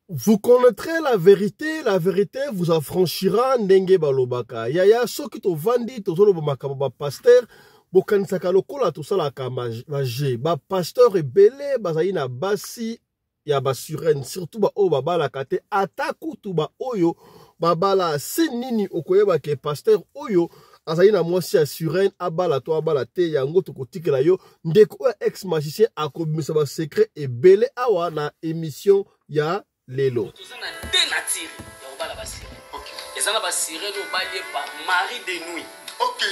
vous connaîtrez la vérité vous affranchira ndenge balobaka. Yaya soki to vandi to zolo makambo ba pasteur bokanisaka lokola to sala ka maje ba pasteur ebele bazali na basi ya basurene surtout ba o babala kate ataku tu ba oyo babala sinini okoyeba ke pasteur oyo azali na mwasi ya surene abala to abala te yango to kotikela yo ndeko ex magicien akobimisa ba secret ebele awa na émission ya Lelo. Tozana deux natures ya obala basire. OK. Ezana basire no balié par mari de nuit. OK.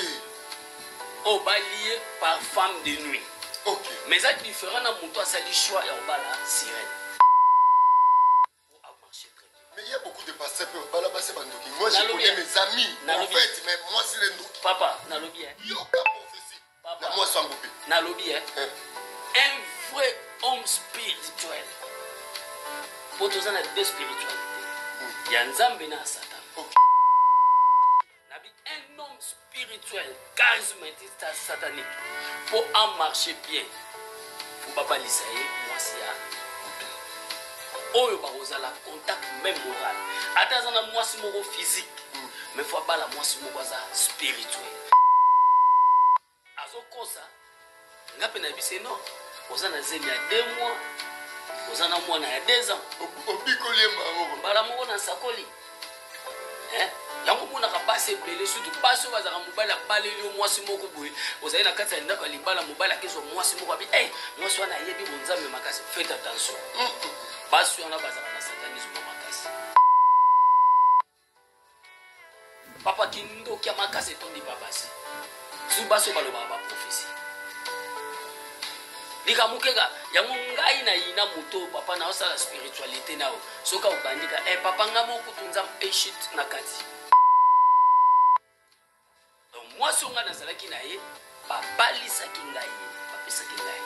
O balié par femme de nuit. OK. Mais ça différent na muto asali choix ya obala sirène. Pour marcher très bien. Mais il y a beaucoup de pasteurs qui obala basé bandoki. Moi je connais mes amis. En fait, mais moi c'est les ndoki. Papa, na lobi hein. Yo ka prophétie. Papa. Moi sans goupé. Na lobi hein. Un vrai homme spirituel. Pour tous en deux spiritualités. Il y a un Nzambe na Satan. Un homme spirituel, charismatique, satanique. Pour en marcher bien, il faut pas lisaye, moi c'est à Oyo la contact même moral. Attends, moi c'est mon physique. Mais il faut pas la moi c'est mon spirituel. Azo kosa, ngape na bise non. Ozana zemi à 2 mois. Ozana mois na 2 ans. Obikolie maro. Bala mo na sakoli. Hein? Yango mona ka passe belé surtout passe bazaka mobala baleli mwasi moko boye. Ozali na kati ya ndako libala mobala keso mwasi moko abi eh mwasi wana yebi bonzambe makasi. Faites attention. Basu yana bazaka na satanisme makasi. Papa kindo kia makasi tondi babasi. Su baso baloba ba prophétie. Dika mukega yango ngai na ina moto papa na osala spiritualité nao soka ubandika papa ngamo kutunza shit na kati donc moi songa na zalaki na ye babalisa kingai bapesa kingai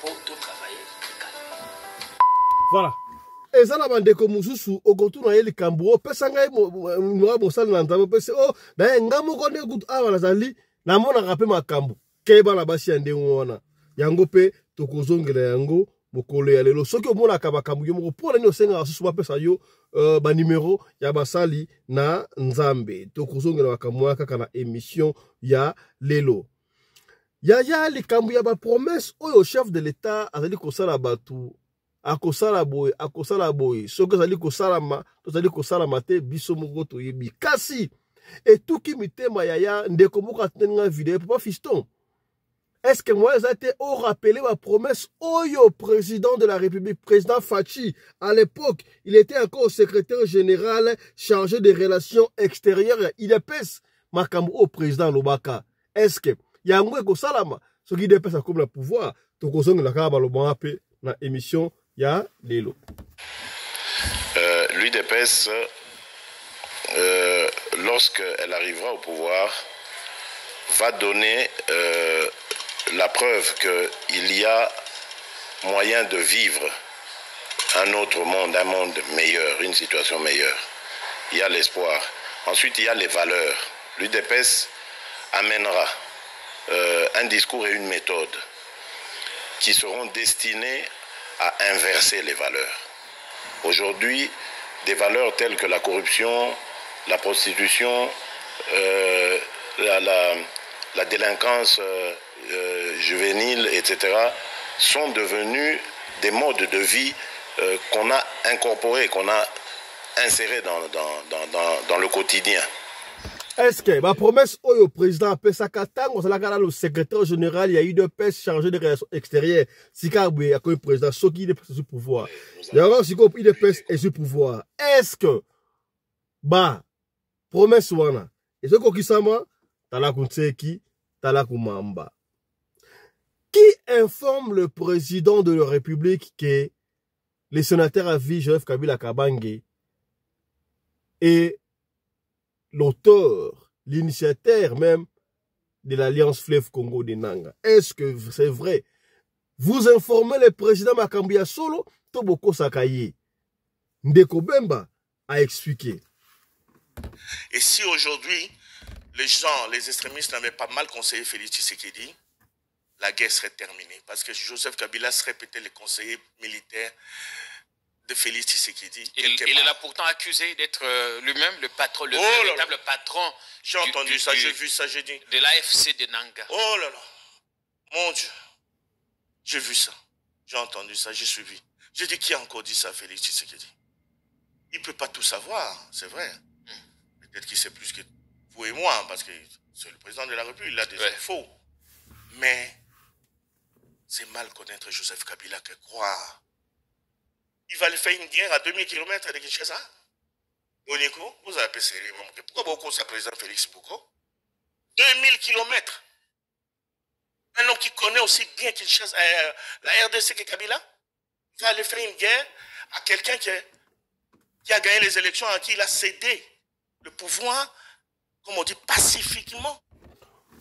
pour tout travailler calme. Voilà. Ezala bandeko mususu okotuna ye likambo opesa ngai mwa mosala na nzambe pese oh na ngamo konde kutu awa nazali na mona kape makambo keba na basi ya ndengo wana yango pe tokozongela yango mokolo ya lelo soki omona makambo yo moko pona ni osenga susu bapesa yo ba numéro ya basali na nzambe tokozongela makambo kaka na émission ya lelo ya likambo ya ba promesse oyo chef de l'état azali kosala batu akosala boy soki azali kosalama tozali kosalama te biso moko toyebi kasi etuki mitema yaya ndeko moko atenga video papa fiston. Est-ce que moi, j'ai été au rappelé ma promesse au président de la République, président Fachi. À l'époque, il était encore secrétaire général chargé des relations extérieures. Il épaisse makambo au président Lobaka. Est-ce que il y a un mot salama ce qui dépasse comme le pouvoir. Donc, on a la émission ya Lelo. L'UDPS, lorsqu'elle arrivera au pouvoir, va donner la preuve qu'il y a moyen de vivre un autre monde, un monde meilleur, une situation meilleure. Il y a l'espoir. Ensuite, il y a les valeurs. L'UDPS amènera un discours et une méthode qui seront destinés à inverser les valeurs. Aujourd'hui, des valeurs telles que la corruption, la prostitution, la délinquance juvénile, etc., sont devenus des modes de vie qu'on a incorporés, qu'on a insérés dans le quotidien. Est-ce que ma promesse au président Pesakatang, on s'est le secrétaire général, il y a eu deux PES chargés des relations extérieures. Si il y a le président, ce qui est sous pouvoir. Il y a aussi le PES est sous pouvoir. Est-ce que, promesse wana, et ce qui s'ama, Talakunseki, Talakumamba. Qui informe le président de la République que le sénateur à vie, Joseph Kabila Kabange, est l'auteur, l'initiateur même de l'Alliance Fleuve Congo de Nanga? Est-ce que c'est vrai? Vous informez le président Makambia Solo, Toboko Sakaye. Ndeko Bemba a expliqué. Et si aujourd'hui, les extrémistes n'avaient pas mal conseillé Félix Tshisekedi, la guerre serait terminée. Parce que Joseph Kabila serait peut-être le conseiller militaire de Félix Tshisekedi. Il est là pourtant accusé d'être lui-même le patron, le véritable patron. J'ai entendu ça, j'ai vu ça, j'ai dit. De l'AFC de Nanga. Oh là là, mon Dieu. J'ai vu ça, j'ai entendu ça, j'ai suivi. J'ai dit, qui a encore dit ça, Félix Tshisekedi? Il ne peut pas tout savoir, c'est vrai. Peut-être qu'il sait plus que vous et moi, parce que c'est le président de la République, il a des infos. Mais c'est mal connaître Joseph Kabila que croire. Il va aller faire une guerre à 2000 km de Kinshasa. Oniko, vous avez passé les membres. Pourquoi beaucoup ça président Félix Bouko? 2000 km. Un homme qui connaît aussi bien Kinshasa, la RDC que Kabila, va aller faire une guerre à quelqu'un qui a gagné les élections, à qui il a cédé le pouvoir, comme on dit, pacifiquement.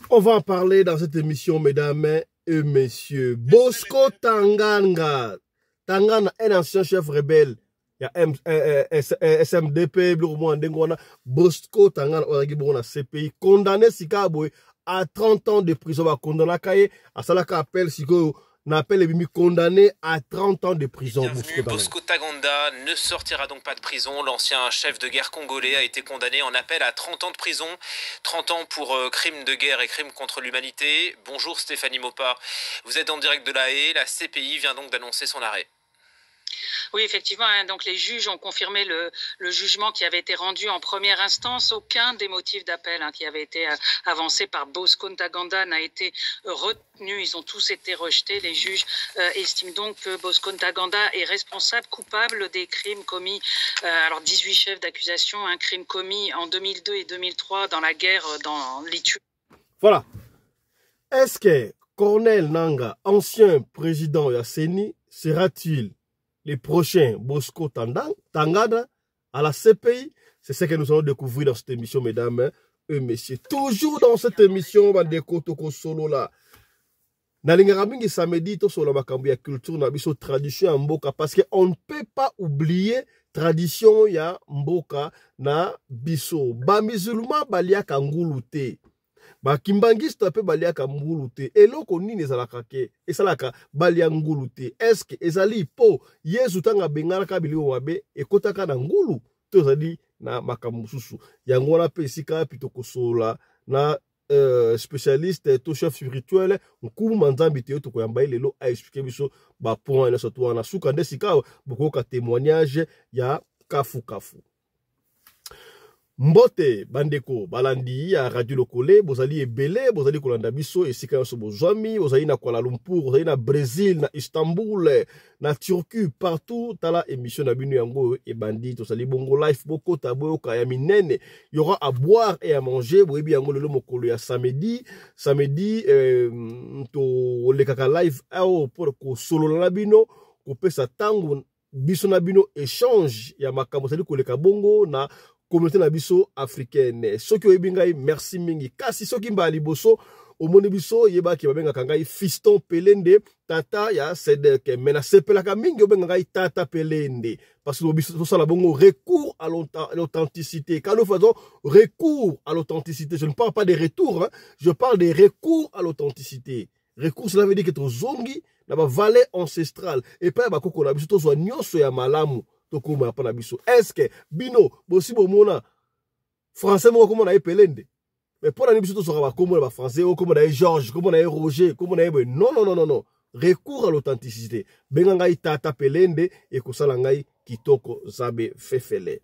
On va en parler dans cette émission, mesdames et messieurs. Bosco Tanganga. Tangana, un ancien chef rebelle. Il y a SMDP, Bosco Tangana, CPI, condamné Sikaboy à 30 ans de prison. Condamné à Salaka appel Siko. N'appelle les condamné à 30 ans de prison. Bosco Tanganda ne sortira donc pas de prison. L'ancien chef de guerre congolais a été condamné en appel à 30 ans de prison. 30 ans pour crimes de guerre et crimes contre l'humanité. Bonjour Stéphanie Mopar. Vous êtes en direct de La Haye. La CPI vient donc d'annoncer son arrêt. Oui, effectivement, donc les juges ont confirmé le jugement qui avait été rendu en première instance. Aucun des motifs d'appel qui avait été avancé par Bosco Ntaganda n'a été retenu. Ils ont tous été rejetés. Les juges estiment donc que Bosco Ntaganda est responsable, coupable des crimes commis, alors 18 chefs d'accusation, un crime commis en 2002 et 2003 dans la guerre dans l'Ituri. Voilà. Est-ce que Corneille Nangaa, ancien président de la CENI, sera-t-il les prochains Bosco Tanganda à la CPI? C'est ce que nous allons découvrir dans cette émission, mesdames et messieurs. Toujours dans cette émission, Bandeko Toko Solo là. Nalingaramingi samedi, to solo makambi ya culture na biso tradition ya mboka, parce qu'on ne peut pas oublier tradition ya mboka na biso. Ba musulman baliaka ngulu te. Ba kimbangiste pe baliaka ngulu te. Eloko nini ezalaka ke esalaka balia ngulu te. Eske ezali po Yesu tanga bengalaka bilio mabe ekotaka na ngulu to ezali na makamususu. Yango wana pe esika pito kosola na spécialiste to chef spirituel nkumu manzambi te to koyamba lelo a expliquer biso ba point na soto wana suka ndesika boko ka témoignage ya kafu. Mbote bandeko balandi ya Radio Lokole bozali ebele bozali kolanda biso esika yoso bozwami bozali na Kuala Lumpur bozali na Brésil na Istanbul na Turquie partout tala émission na bino yango e bandi to sali bongo live boko tabo ka ya minene y aura à boire et à manger boyebi yango lelo mokolo ya samedi to lekaka live ao pour ko solo na bino ko pesa tango biso na bino échange ya makambo sali ko leka bongo na communauté na biso africaine. Soki oyebi ngai merci mingi. Kasi soki mbali boso omoni biso yeba ki babenga ngai Fiston Pelende tata ya Sedek. Mena sepelaka mingi obenga ngai tata Pelende. Parce que biso sala bongo recours à l'authenticité. Quand nous faisons recours à l'authenticité, je ne parle pas de retour, hein, je parle de recours à l'authenticité. Recours, cela veut dire que to zongi na ba vallée ancestrale. Et pas ba koko na biso to zo nyonso ya malamu. Est-ce que bino bosi bomona français moko komona e Pelende mais pour la biso to sera ba komona ba français o komona e Georges komona e Roger komona e non recours à l'authenticité benga ngai tata Pelende e kosala ngai kitoko zabe fefele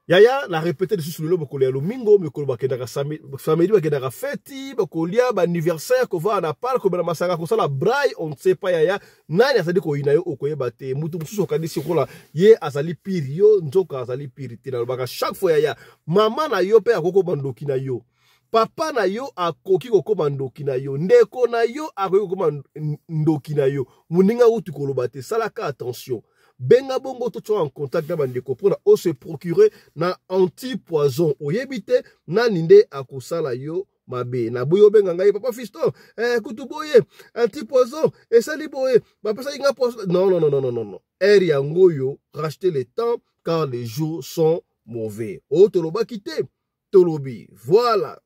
Yaya la répété de sous le bokoli ya lomingo mikolo bakendaka samedi bakendaka feti bakolia ba anniversaire ko va na parc ko na masanga ko sala braille on ne sait pas Yaya nani asadi ko ina yo okoyeba te mutu mususu okadisi kola ye azali pire yo nzoka azali pire te na baka chaque fois Yaya mama na yo pe akoko bandoki na yo papa na yo akoki kokoma ndoki na yo ndeko na yo akoki kokoma ndoki na yo muninga uti koloba te salaka attention benga bongo to en contact na bandeko pour se procurer na anti-poison oyebite na ninde akosala yo mabe na boyo benga ngai papa Fiston kutu boye anti-poison esali boye bapesa inga poison non eri yango yo racheter le temps car les jours sont mauvais toloba kite tolobi voilà.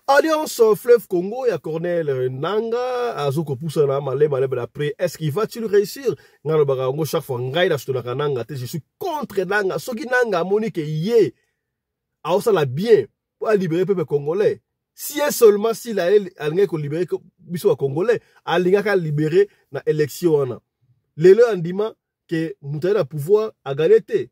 Alliance Fleuve Congo, il y a Cornel Nanga, Azoko Poussana, Malem après. Est-ce qu'il va-t-il réussir? Chaque fois, je suis contre Nanga. Ce qui Nanga, Monique, yé. Alors ça l'a bien pour libérer le peuple congolais. Si est seulement s'il a libéré le Congolais, il a libéré l'élection. Les gens disent que nous avons le pouvoir à gagner.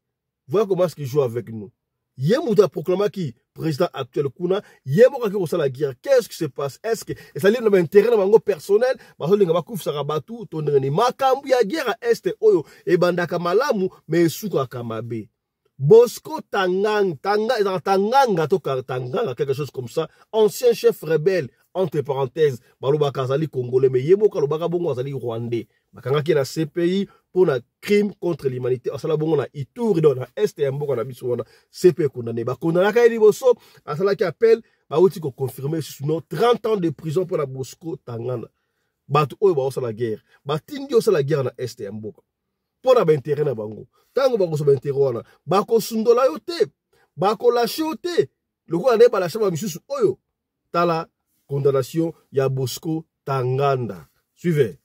Voilà comment est-ce qu'il joue avec nous. Il a proclamé qui président actuel Kuna, il a la guerre. Qu'est-ce qui se passe? Est-ce que ça a un intérêt personnel? Parce que les gens qui ont fait makambu ya guerre est oyo et bandaka malamu mais suka kamabe. Bosco Tanganga, quelque chose comme ça, ancien chef rebelle, entre parenthèses, Baluba Kazali congolais, mais Yemo Kalubaka Bongo Azali rwandais. Bakanga qui est dans CPI pour un crime contre l'humanité. Asala Bongo na Ituri, dans l'Est et Mboka na Bisouana, CPI condamné. Bakondana Kaili Bosso, Asala qui appelle, Baouti ko confirmé, sinon 30 ans de prison pour la Bosco Tangana. Batu Oyo Baosa la guerre. Batindi Osa la guerre na Est et Mboka. Pour la intérêt na bango. Tango bango so intérêt wana. Bako sundola yo te. Bako lâche yo te. Le quoi n'est pas lâché ba misusu oyo. Tala condamnation ya Bosco Tanganda. Suivez.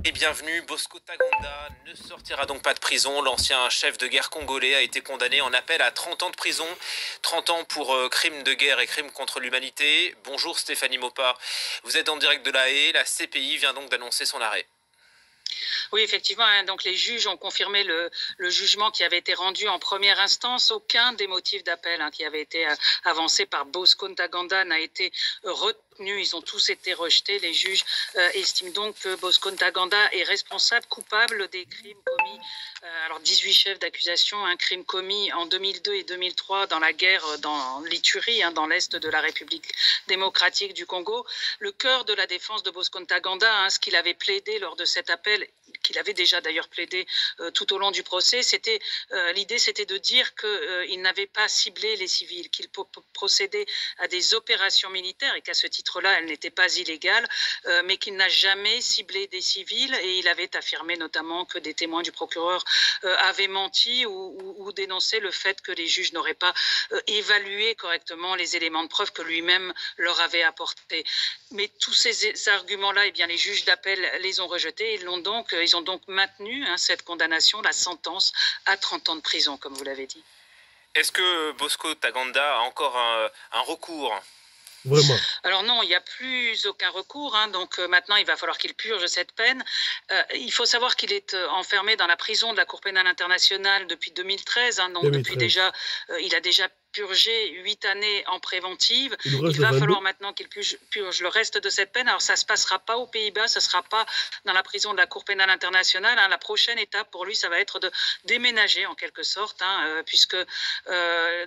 Et bienvenue, Bosco Taganda ne sortira donc pas de prison. L'ancien chef de guerre congolais a été condamné en appel à 30 ans de prison. 30 ans pour crimes de guerre et crimes contre l'humanité. Bonjour Stéphanie Mopa, vous êtes en direct de La Haye. La CPI vient donc d'annoncer son arrêt. Oui, effectivement, donc les juges ont confirmé le jugement qui avait été rendu en première instance. Aucun des motifs d'appel qui avait été avancé par Bosco Ntaganda n'a été retenu. Ils ont tous été rejetés. Les juges estiment donc que Bosco Ntaganda est responsable, coupable des crimes commis. Alors 18 chefs d'accusation, un crime commis en 2002 et 2003 dans la guerre dans l'Ituri, dans l'est de la République démocratique du Congo. Le cœur de la défense de Bosco Ntaganda, ce qu'il avait plaidé lors de cet appel, qu'il avait déjà d'ailleurs plaidé tout au long du procès, c'était l'idée, c'était de dire qu'il n'avait pas ciblé les civils, qu'il procédait à des opérations militaires et qu'à ce titre-là, elles n'étaient pas illégales, mais qu'il n'a jamais ciblé des civils. Et il avait affirmé notamment que des témoins du procureur avaient menti ou dénoncé le fait que les juges n'auraient pas évalué correctement les éléments de preuve que lui-même leur avait apportés. Mais tous ces arguments-là, eh bien, les juges d'appel les ont rejetés. Ils ont donc maintenu cette condamnation, la sentence à 30 ans de prison, comme vous l'avez dit. Est-ce que Bosco Taganda a encore un recours ? Vraiment. Alors non, il n'y a plus aucun recours. Donc maintenant, il va falloir qu'il purge cette peine. Il faut savoir qu'il est enfermé dans la prison de la Cour pénale internationale depuis 2013. Donc 2013. Depuis déjà, il a déjà purgé 8 années en préventive. Il va falloir maintenant qu'il purge le reste de cette peine. Alors ça ne se passera pas aux Pays-Bas, ça ne sera pas dans la prison de la Cour pénale internationale. La prochaine étape pour lui, ça va être de déménager en quelque sorte, puisque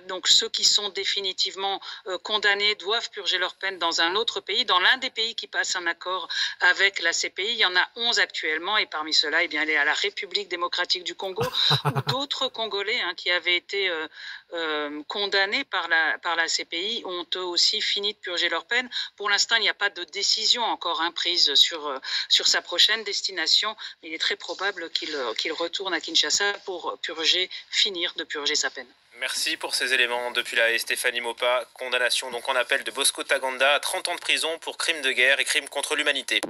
donc ceux qui sont définitivement condamnés doivent purger leur peine dans un autre pays, dans l'un des pays qui passe un accord avec la CPI. Il y en a 11 actuellement, et parmi ceux-là, eh bien, il est à la République démocratique du Congo, ou d'autres Congolais qui avaient été condamnés par la CPI ont eux aussi fini de purger leur peine. Pour l'instant, il n'y a pas de décision encore prise sur sa prochaine destination. Il est très probable qu'il retourne à Kinshasa pour finir de purger sa peine. Merci pour ces éléments. Depuis La Haye, Stéphanie Mopa, condamnation donc en appel de Bosco Taganda à 30 ans de prison pour crimes de guerre et crimes contre l'humanité.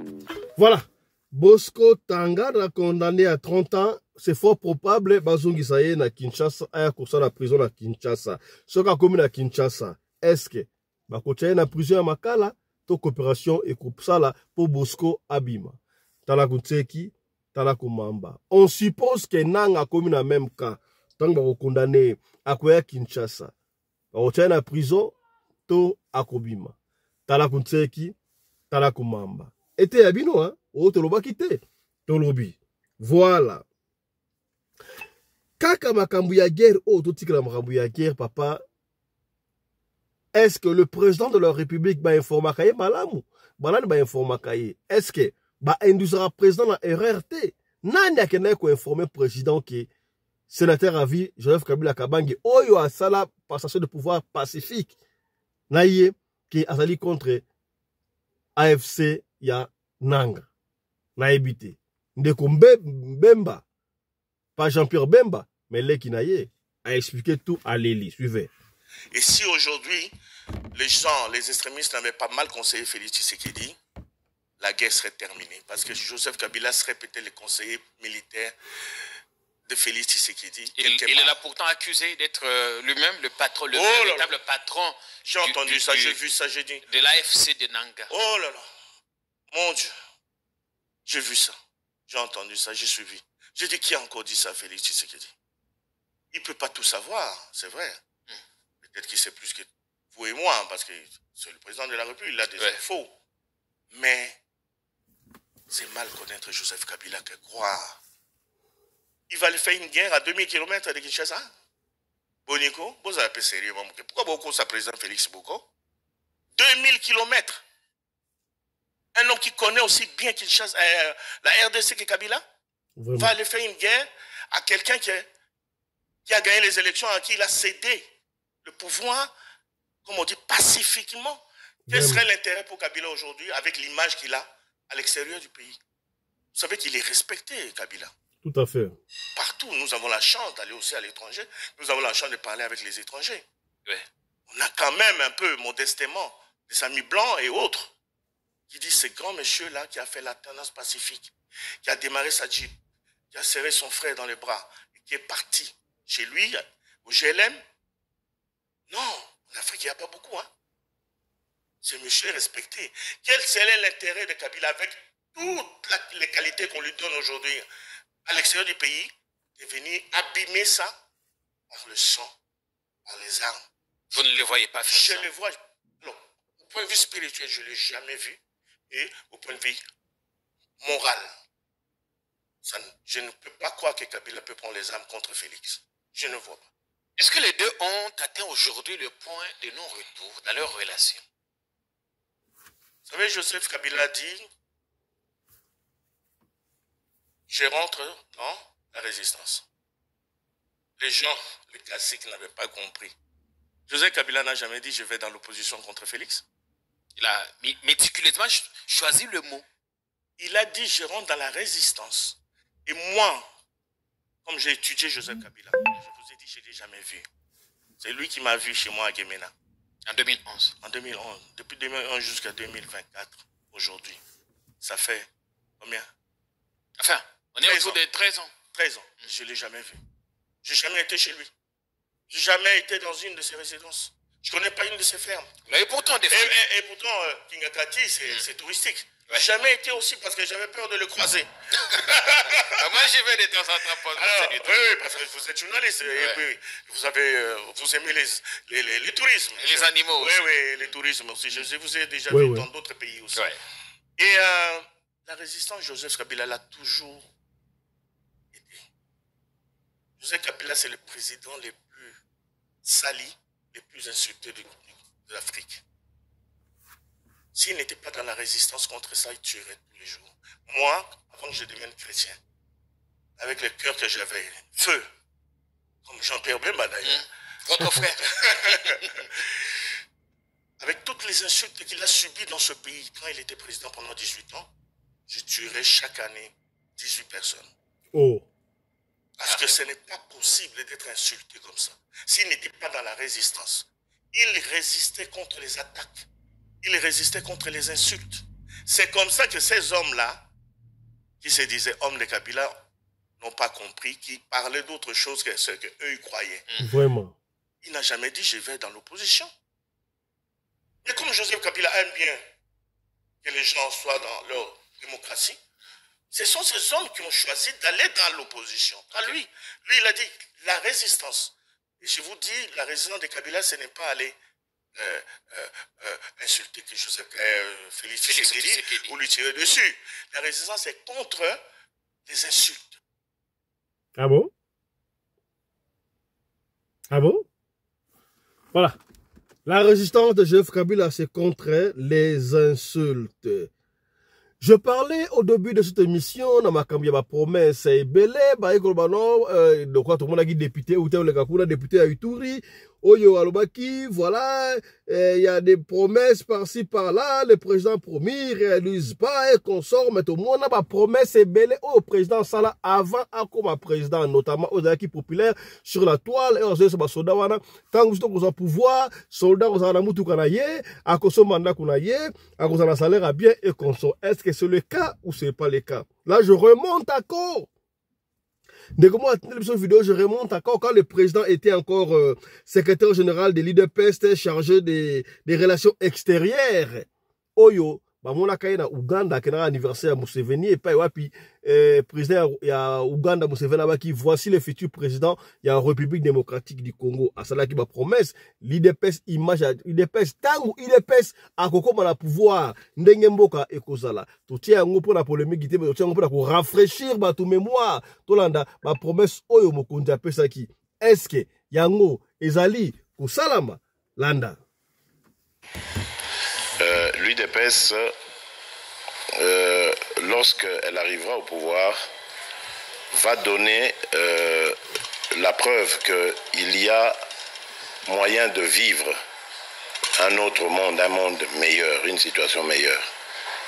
Voilà. Bosco Tanganda condamné à 30 ans. C'est fort probable bazongi saye na Kinshasa aya kosa na prison na Kinshasa. Soka komi na Kinshasa. Est-ce que bakochaye na prison ya makala to coopération et kopsala pour Bosco abima. Tala kutseki, tala kumamba. On suppose que nanga komi na même cas. Tant bako condamné akoya Kinshasa. Bakochaye na prison to akobima. Tala kutseki, tala kumamba. Ete yabino o toloba kite. Tolobi. Voilà. Kaka makambu ya guerre, totika la makambu ya guerre, papa. Est-ce que le président de la République va informer kaye malamu? Banani va informer kaye? Est-ce que va induira président la RRT? Nani akene ko informer président que sénateur à vie Joseph Kabila Kabange oyo asala passation de pouvoir pacifique. Naye qui azali contre AFC ya Nanga. Naebite. Ndeko Bemba. Pas Jean-Pierre Bemba, mais Lekinaye a expliqué tout à Léli. Suivez. Et si aujourd'hui, les gens, les extrémistes n'avaient pas mal conseillé Félix Tshisekedi, la guerre serait terminée. Parce que Joseph Kabila serait peut-être le conseiller militaire de Félix Tshisekedi. Il est là pourtant accusé d'être lui-même le patron, le véritable patron. J'ai entendu ça, j'ai vu ça, j'ai dit. De l'AFC de Nanga. Oh là là, mon Dieu, j'ai vu ça, j'ai entendu ça, j'ai suivi. J'ai dit, qui a encore dit ça, Félix Tshisekedi? Il ne peut pas tout savoir, c'est vrai. Peut-être qu'il sait plus que vous et moi, parce que c'est le président de la République, il a des infos. Mais c'est mal connaître Joseph Kabila que croire. Il va lui faire une guerre à 2000 km de Kinshasa. Boniko, vous avez sérieux. Pourquoi beaucoup sa président Félix Boko? 2000 km. Un homme qui connaît aussi bien Kinshasa, la RDC que Kabila, va aller faire une guerre à quelqu'un qui a gagné les élections, à qui il a cédé le pouvoir, comme on dit, pacifiquement. Quel serait l'intérêt pour Kabila aujourd'hui avec l'image qu'il a à l'extérieur du pays? Vous savez qu'il est respecté, Kabila. Tout à fait. Partout, nous avons la chance d'aller aussi à l'étranger. Nous avons la chance de parler avec les étrangers. On a quand même un peu, modestement, des amis blancs et autres qui disent ce grand monsieur-là qui a fait la tendance pacifique, qui a démarré sa jeep, qui a serré son frère dans les bras et qui est parti chez lui, au GLM. Non, en Afrique, il n'y a pas beaucoup. Hein. Ce monsieur est respecté. Quel serait l'intérêt de Kabila avec toutes les qualités qu'on lui donne aujourd'hui à l'extérieur du pays, de venir abîmer ça par le sang, par les armes? Vous ne le voyez pas faire ça? Je le vois. Non, au point de vue spirituel, je ne l'ai jamais vu. Et au point de vue moral, je ne peux pas croire que Kabila peut prendre les armes contre Félix. Je ne vois pas. Est-ce que les deux ont atteint aujourd'hui le point de non-retour dans leur relation? Vous savez, Joseph Kabila dit, je rentre dans la résistance. Les gens, les classiques, n'avaient pas compris. Joseph Kabila n'a jamais dit, je vais dans l'opposition contre Félix. Il a méticuleusement choisi le mot. Il a dit, je rentre dans la résistance. Et moi, comme j'ai étudié Joseph Kabila, je vous ai dit, je ne l'ai jamais vu. C'est lui qui m'a vu chez moi à Guémena. En 2011. En 2011. Depuis 2011 jusqu'à 2024, aujourd'hui. Ça fait combien? Enfin, on est autour de 13 ans. 13 ans. Je ne l'ai jamais vu. Je n'ai jamais été chez lui. Je n'ai jamais été dans une de ses résidences. Je ne connais pas une de ses fermes. Et pourtant, et pourtant Kingakati, c'est touristique. Je n'ai jamais été aussi parce que j'avais peur de le croiser. Moi, j'y vais de temps en temps. Oui, parce que vous êtes journaliste. Et puis, vous aimez les tourismes. Et les animaux aussi. Oui, les tourismes aussi. Je vous ai déjà vu dans d'autres pays aussi. Et la résistance, Joseph Kabila l'a toujours aidé. Joseph Kabila, c'est le président le plus sali, le plus insulté de l'Afrique. S'il n'était pas dans la résistance contre ça, il tuerait tous les jours. Moi, avant que je devienne chrétien, avec le cœur que j'avais, feu, comme Jean-Pierre Bemba d'ailleurs, votre frère, avec toutes les insultes qu'il a subies dans ce pays, quand il était président pendant 18 ans, je tuerais chaque année 18 personnes. Oh. Parce que ce n'est pas possible d'être insulté comme ça. S'il n'était pas dans la résistance, il résistait contre les attaques. Il résistait contre les insultes. C'est comme ça que ces hommes-là, qui se disaient hommes de Kabila, n'ont pas compris, qui parlaient d'autre chose que ce qu'eux croyaient. Vraiment. Il n'a jamais dit je vais dans l'opposition. Mais comme Joseph Kabila aime bien que les gens soient dans leur démocratie, ce sont ces hommes qui ont choisi d'aller dans l'opposition. Pas lui. Lui, il a dit la résistance. Et je vous dis, la résistance de Kabila, ce n'est pas aller insulter que Félix Tshisekedi ou lui tirer dessus. La résistance est contre les insultes. Ah bon? Ah bon? Voilà. La résistance de Joseph Kabila, c'est contre les insultes. Je parlais au début de cette émission, dans ma promesse, et belé, de quoi tout le monde a dit député, ou tel le kakuna député à Ituri, Oyo Alobaki, voilà, il y a des promesses par-ci, par-là, le président promis, il réalise pas, et consort, mais tout le monde a pas promesse et belle au président Sala avant, comme président, notamment aux acquis populaires sur la toile, et on se dit, soldats, tant que vous avez pouvoir, soldats, vous avez moutou kanaye, à cause de mandat kanaye, à cause de la salaire à bien et consort. Est-ce que c'est le cas ou c'est pas le cas? Là, je remonte à quoi? Dès que moi, cette vidéo, je remonte encore quand le président était encore secrétaire général de l'IDPS chargé des relations extérieures. Oyo, bah mon na Ouganda qui a anniversaire à Museveni et pas wapi président il y a Ouganda Museveni qui voici le futur président il y a la République démocratique du Congo à cela qui va promesse l'IDPS image l'IDPS tangu l'IDPS a kokoma la pouvoir ndenge mboka ekozala to tia ngo pour la polémique ité to tia ngo pour rafraîchir ba tout mémoire to landa ba promesse oyo mokonzi apesa ki est-ce que yango ezali ko salama landa. L'UDPS, lorsqu'elle arrivera au pouvoir, va donner la preuve qu'il y a moyen de vivre un autre monde, un monde meilleur, une situation meilleure.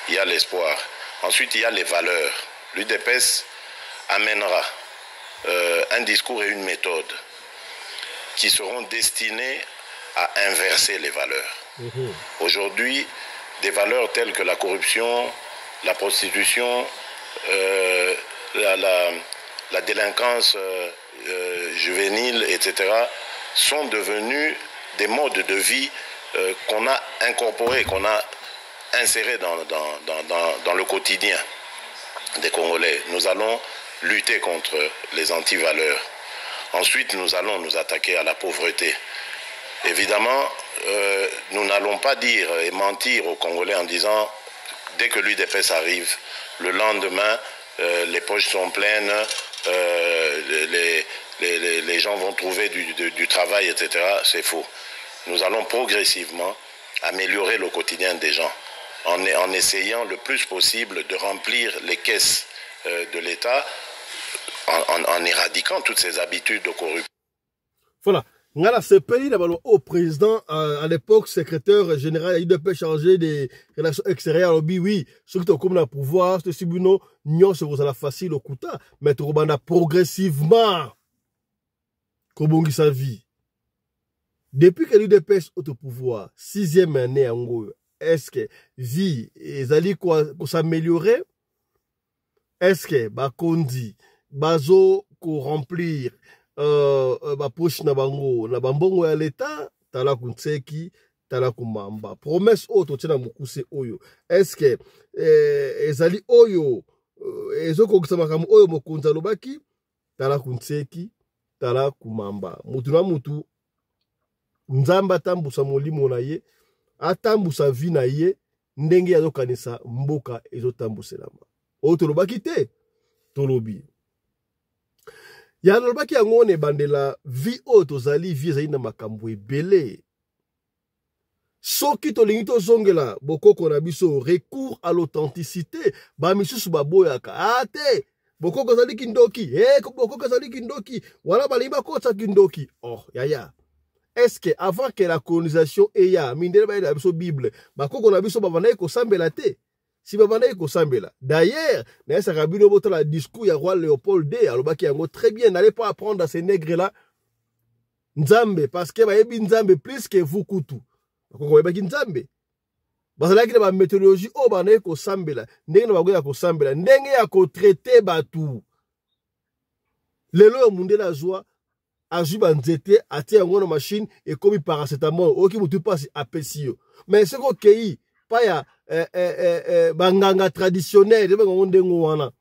Il y a l'espoir. Ensuite, il y a les valeurs. L'UDPS amènera un discours et une méthode qui seront destinés à inverser les valeurs. Aujourd'hui, des valeurs telles que la corruption, la prostitution, la délinquance juvénile, etc., sont devenues des modes de vie qu'on a incorporés, qu'on a insérés dans le quotidien des Congolais. Nous allons lutter contre les antivaleurs. Ensuite, nous allons nous attaquer à la pauvreté. Évidemment, nous n'allons pas dire et mentir aux Congolais en disant dès que l'UDPS arrive, le lendemain, les poches sont pleines, les gens vont trouver du travail, etc. C'est faux. Nous allons progressivement améliorer le quotidien des gens en essayant le plus possible de remplir les caisses de l'État en éradiquant toutes ces habitudes de corruption. Voilà. Ngala ce pays au président à l'époque secrétaire général IDP chargé des relations extérieures oui ceux qui ont comme le pouvoir ce sibuno nyon se vous la facile au kuta mais tout banda progressivement kobongi sa vie depuis que l'IDP est au pouvoir 6e année en gros est-ce que vie ezali quoi s'améliorer est-ce que bakondi bazo ko remplir ba poche na bango na bambongo ya leta tala kunseki tala kumamba promesse auto tina mukuse oyo est-ce que ezali oyo ezoko kusama kama oyo mokonza lobaki tala kunseki tala kumamba mutu na mutu nzamba tambusa molimo na ye atambusa vi na ye ndenge ya zokanisa mboka ezotambuselama oyo tolobaki te tolobi ya nalobaki yango ne bandela vi oyo tozali vi ezali na makambo ebele soki tolingi tozongela bokoko na biso recours à l'authenticité bamisusu baboyaka ate bokoko ezali kindoki bokoko ezali kindoki wala balingi bakotisa kindoki yaya est-ce que avant que la colonisation eya mindele bayela biso bible bakoko na biso bavandaki kosambela te si babandaki kosambela d'ailleurs na yesa kabino botala discours ya roi Léopold II alobaki yango très bien n'allez pas apprendre à ces nègres là nzambe parce que bayebi nzambe plus que vous kutu bakoko bayebaki nzambe bazalaki na baméthodologie oyo bandaki kosambela ndenge na bagoya kosambela ndenge ya kotraite batu lelo yo mundele azwa azwi banzete atie yango na machine ekomi paracetamol oki mutu pasi apesi yo mais soko okei pa ya banganga traditionnel bango ndenge wana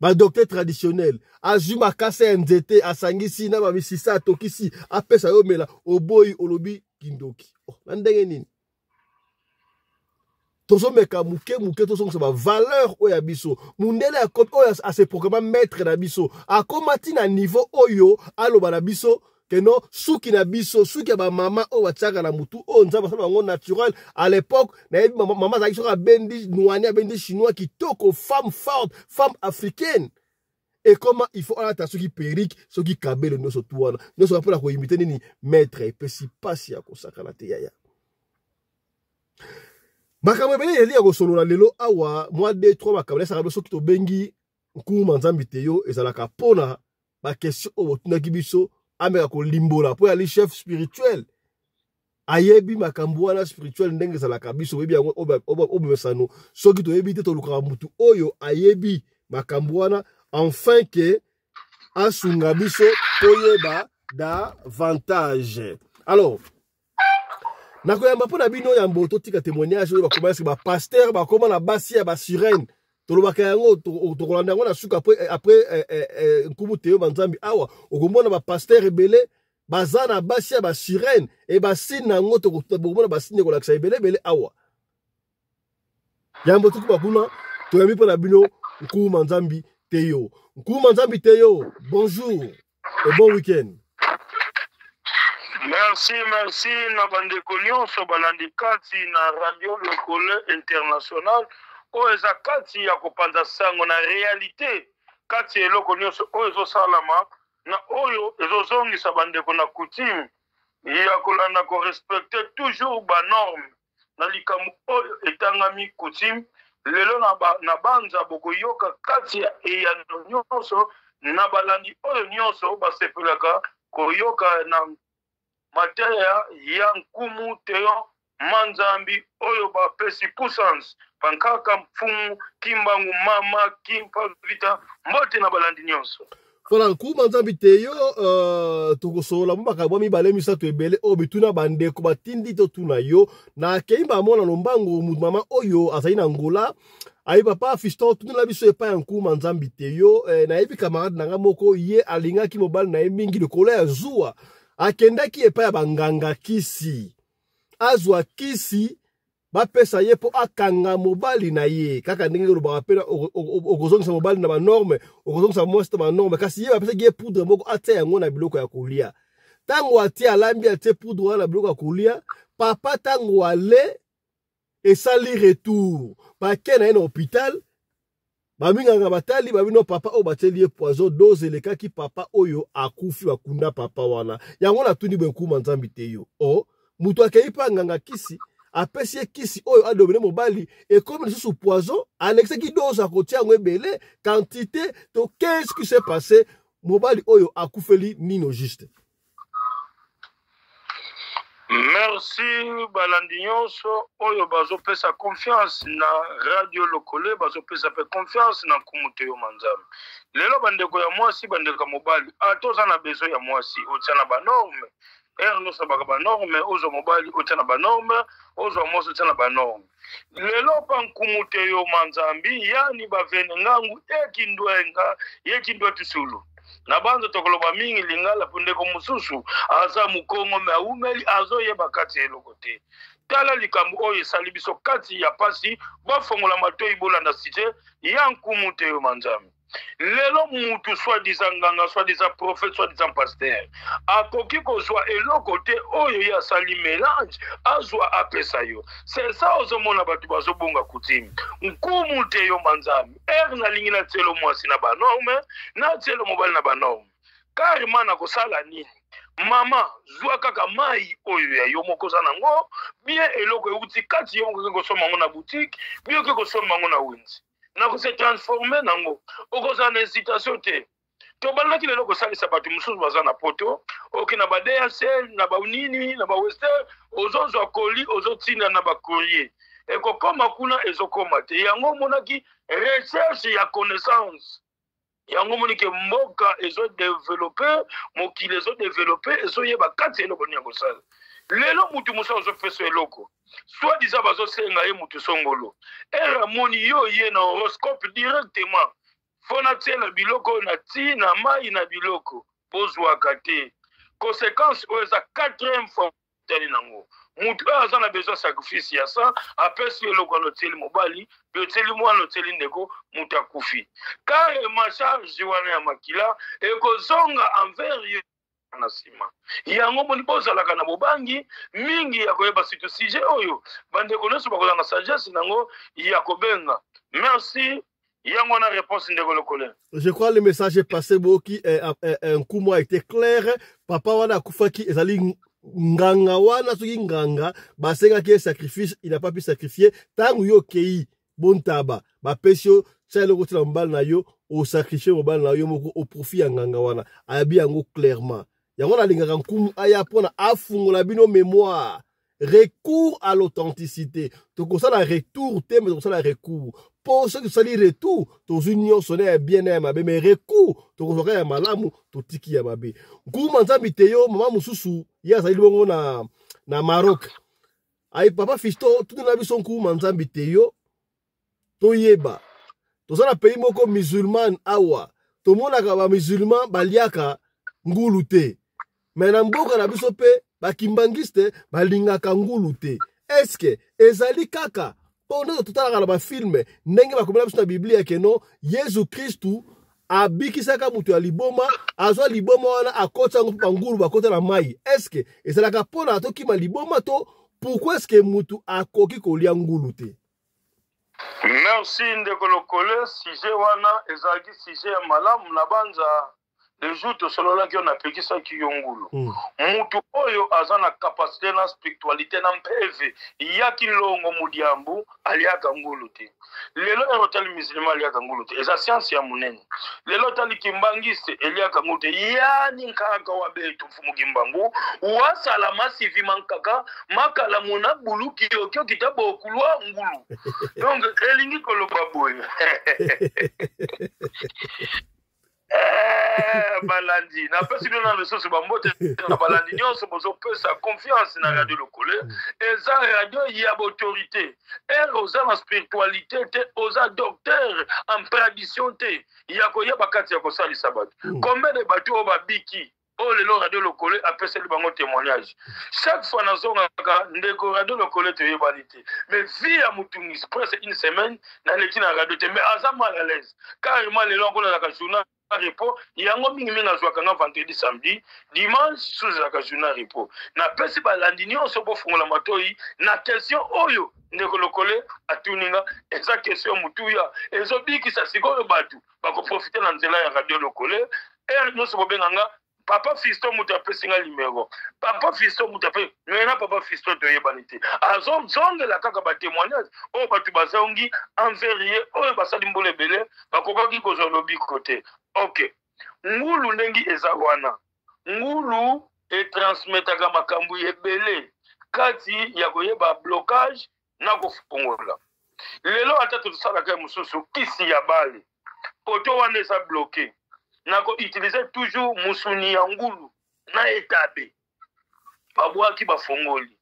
ba docteur traditionnel azwi makasa ya nzete asangisi na babisisa atokisi apesa yo mela oboyi olobi kindoki na ndenge nini tozomeka muke tozongisa ba valeur oyo ya biso mundele oyo ase programme maître na biso akomati na niveau oyo aloba na biso keno suki na biso suki ya ba mama oyo batiaka na mutu oyo nzambe asala bango naturel à l'époque na yebi mama azalaki soki abendi nwani abendi chinois kitoko femme forte femme africaine et comment il faut alata ceux qui perique ceux qui kabele no sotuana no so pour ko imiter nini maître et pesi pasi ya kosakala te yaya makambo bele eli ya kosolola lelo awa moi 2-3 makambo ça ka soki to bengi nkuma nzambi te yo ezalaka pona ba question o botunaki biso ameka ko limbola po ya li chef spirituel ayebi makambo wana spirituel ndenge ezalaka biso yebi yango obemesano soki toyebi te tolukaka mutu oyo ayebi makambo wana enfin que asunga biso toyeba davantage. Alors nakoyamba mpona bino yambo totika témoignage oyo bakomasi bapasteur bakoma na basi ya basirene tolobaka yango tokolanda yango na suka après nkumu te yo banzambi awa okomona bapasteur ebele baza na basi ya basirene e basine nango tokomona basine kolakisa ebele awa yambo tukuba kuna toyambi mpona bino nkumu nzambi Théo. Nkumu nzambi Théo, bonjour et bon week-end. Merci, na bandeko nyonso balandi kati na radio lokole international oyo eza kati ya kopanza sango na réalité kati eloko nyonso oyo ezosalama na oyo ezozongisa bandeko na coutume ya kolanda korespecte toujours banorme na likambo oyo etangami coutume lelo na banza bokoyoka kati ya eyano nyonso na balandi oyo nyonso basepelaka koyoka na materia ya nkumu Théo Manzambi oyo bapesi puissance pankaka mfumu kimbangu mama kimpa vita mbote na balandi nyonso. Voilà, nkumu nzambi Théo tokosola mbaka bwa mibale misato ebele o bituna bandeko batindi to tuna yo na keimba mona lombango mama oyo azali na ngola ayi papa fiston tunela biso epa ya nkumu nzambi Théo na yebi camarade nanga moko ye alingaki mobile na ye mingi likolo ya zuwa akendaki epa ya banganga kisi azwa kisi bapesa ye po akanga mobali na ye kaka ndenge lobaka pena okozongisa mobali na banorme okozongisa mwasi na banorme kasi ye bapesaki ye poudre moko atia yango na biloko ya kolia tango atia alambi atie poudre wana na biloko ya kolia papa tango ale esali retour bake na ye na hôpital baminganga batali babino papa oyo batieli ye poison dose elekaki papa oyo akufi bakunda papa wana yango natuni bwe nkumu nzambi Théo o mutu akei pa nganga kisi apesi ye kisi oyo adomine mobali ekomi lisusu poison alexeki dose akotia yango ebele quantité to qu'est-ce qui s'est passé mobali oyo akufeli nino juste. Merci balandi nyonso oyo bazopesa confiance na radio lokole bazopesa pe confiance na nkumu Théo Manzambi lelo bandeko ya mwasi bandeko mobali atoza na besoin ya mwasi otia na banorme no sabaka banorme ozo mobali otia na banorme ozo mwasi otia na banorme lelo pa nkumu Théo Manzambi yani bavene ngangu ekindwe tisulu na banza tokoloba mingi lingala pundeko mususu aza mukongo me aumeli azoyeba kati eloko te tala likambo oyo esali biso kati ya pasi bafongola matoi bolanda site ya nkumu Théo Manzambi lelo mutu soi-disant nganga soi-disant prophète soi-disant pasteur akoki kozwa eloko te oyo ya sali mélange azwa apesa yo c'est ça ozomona batu bazobonga kutimi nkumu Théo Manzambi nalingi na tielo mwasi na banorme na tielo mobali na banorme carrément na kosala nini mama zwa kaka mai oyo ya yo moko za nango bien eloko euti kati yo moko kosoma ngo na boutique bien kosoma ngo na wenzi na ko se transformer nango okoza na hésitation te to balaki lelo ko salisa batu mususu baza na poto okina ba DSL na ba unini na ba western ozozo koli ozotinda na ba courrier eko koma kuna ezokoma te yango monaki recherche ya connaissance yango monike mboka ezo développer mokile ezo développer ezo yeba kati eloko ni akosala lelo mutu musa ozopesa eloko soit disant bazosenga ye mutu songolo moni yo ye na horoscope directement fona tiela biloko na ti na mai na biloko pozwaka te conséquence oyo eza 4e fois tali nango mutu oyo aza na besoin sacrifice ya sa apesi eloko anotieli mobali pe otieli mwana otieli ndeko mutu akufi carrément charge wana ya makila ekozonga envers yo na sima yango moni bozalaka na bobangi mingi ya koyeba situ sujet oyo bandeko nyonso bakozanga sagesse nango ya kobenga merci yango na réponse ndeko lokole. Je crois le message est passé boki un coup moi été clair papa wana akufaki ezali nganga wana soki nganga basenga ki sacrifice il n'a pas pu sacrifier tangu yo kei bontaba ba pesio tselo ko tla mbal na yo au sacrifier mbal na yo moko au profit ya nganga wana ayabi yango clairement yango na lingaka nkumu aya pona afungola bino mémoire recours à l'authenticité to ko sala retour te mais to sala recours pour ceux qui sali retour to union sonné bien mabe mais recours to ko ya malamu to tiki ya mabe nkumu nzambi te yo mama mususu ya sali bongo na Maroc ay papa Fisto tout na biso nkumu nzambi te yo to yeba to sala pays moko musulman awa to mona ka ba musulman baliaka ngulu te mais na mboka na biso pe bakimbangiste balingaka ngulu te est-ce que ezali kaka pona totala na ba film ndenge bakomela biso na Biblia keno Yesu Kristu abikisaka mutu ya liboma azwa liboma wana akota ngupa ngulu bakota na mai est-ce que ezalaka pona tokima liboma to pourquoi est-ce que mutu akoki kolia ngulu te? Merci ndeko lokole sujet wana ezalaki sujet ya malamu na banza le jour to solola ki on apekisa ki yongulu mutu oyo azana capacité na spiritualité na mpeve yaki longo mudiambu aliaka ngulu te lelo erotali musulman aliaka ngulu te eza science ya munene lelo tali kimbangiste eliaka ngulu te yani nkaka wa betu fumu kimbangu wasala masivi mankaka makala muna bulu kiyokyo kitabo kulwa ngulu donc elingi koloba boye balandi na pesi na ressources bambote na balandi nyonso bozo pesa confiance na radio lokole eza radio ya autorité oza na spiritualité te oza docteur en tradition te ya koyeba kati ya kosalisa bato combien de bato oyo babiki oyo lelo radio lokole apeseli bango témoignage chaque fois nazongaka ndeko radio lokole toyebani te mais vie ya mutungisi presque une semaine naleki na radio te mais aza mal à l'aise carrément lelo akolelaka journal repos yango mingi mingi azwaka nga vendredi samedi dimanche sozalaka journal repos na pesi balandi nyonso bofungola matoi na question oyo ndeko lokole atuninga eza question mutuya ezobikisa sikoyo bato bakoprofite na nzela ya radio lokole nyonso bobenganga papa Fisto mutu apesinga limero papa Fisto mutu ape nena papa Fisto toyebani te azongela kaka batémoignage oyo bato bazongi enverrier oyo basali mbula ebele bakokaki kozwa lobi kote ok ngulu ndengi eza wana ngulu etransmetaka makambo ebele kati ya koyeba blocage na kofungola lelo ata tosalaka mosusu kisi ya bale poto wana eza bloqué nako utiliser toujours musuni ya ngulu na etabe babwaki bafongoli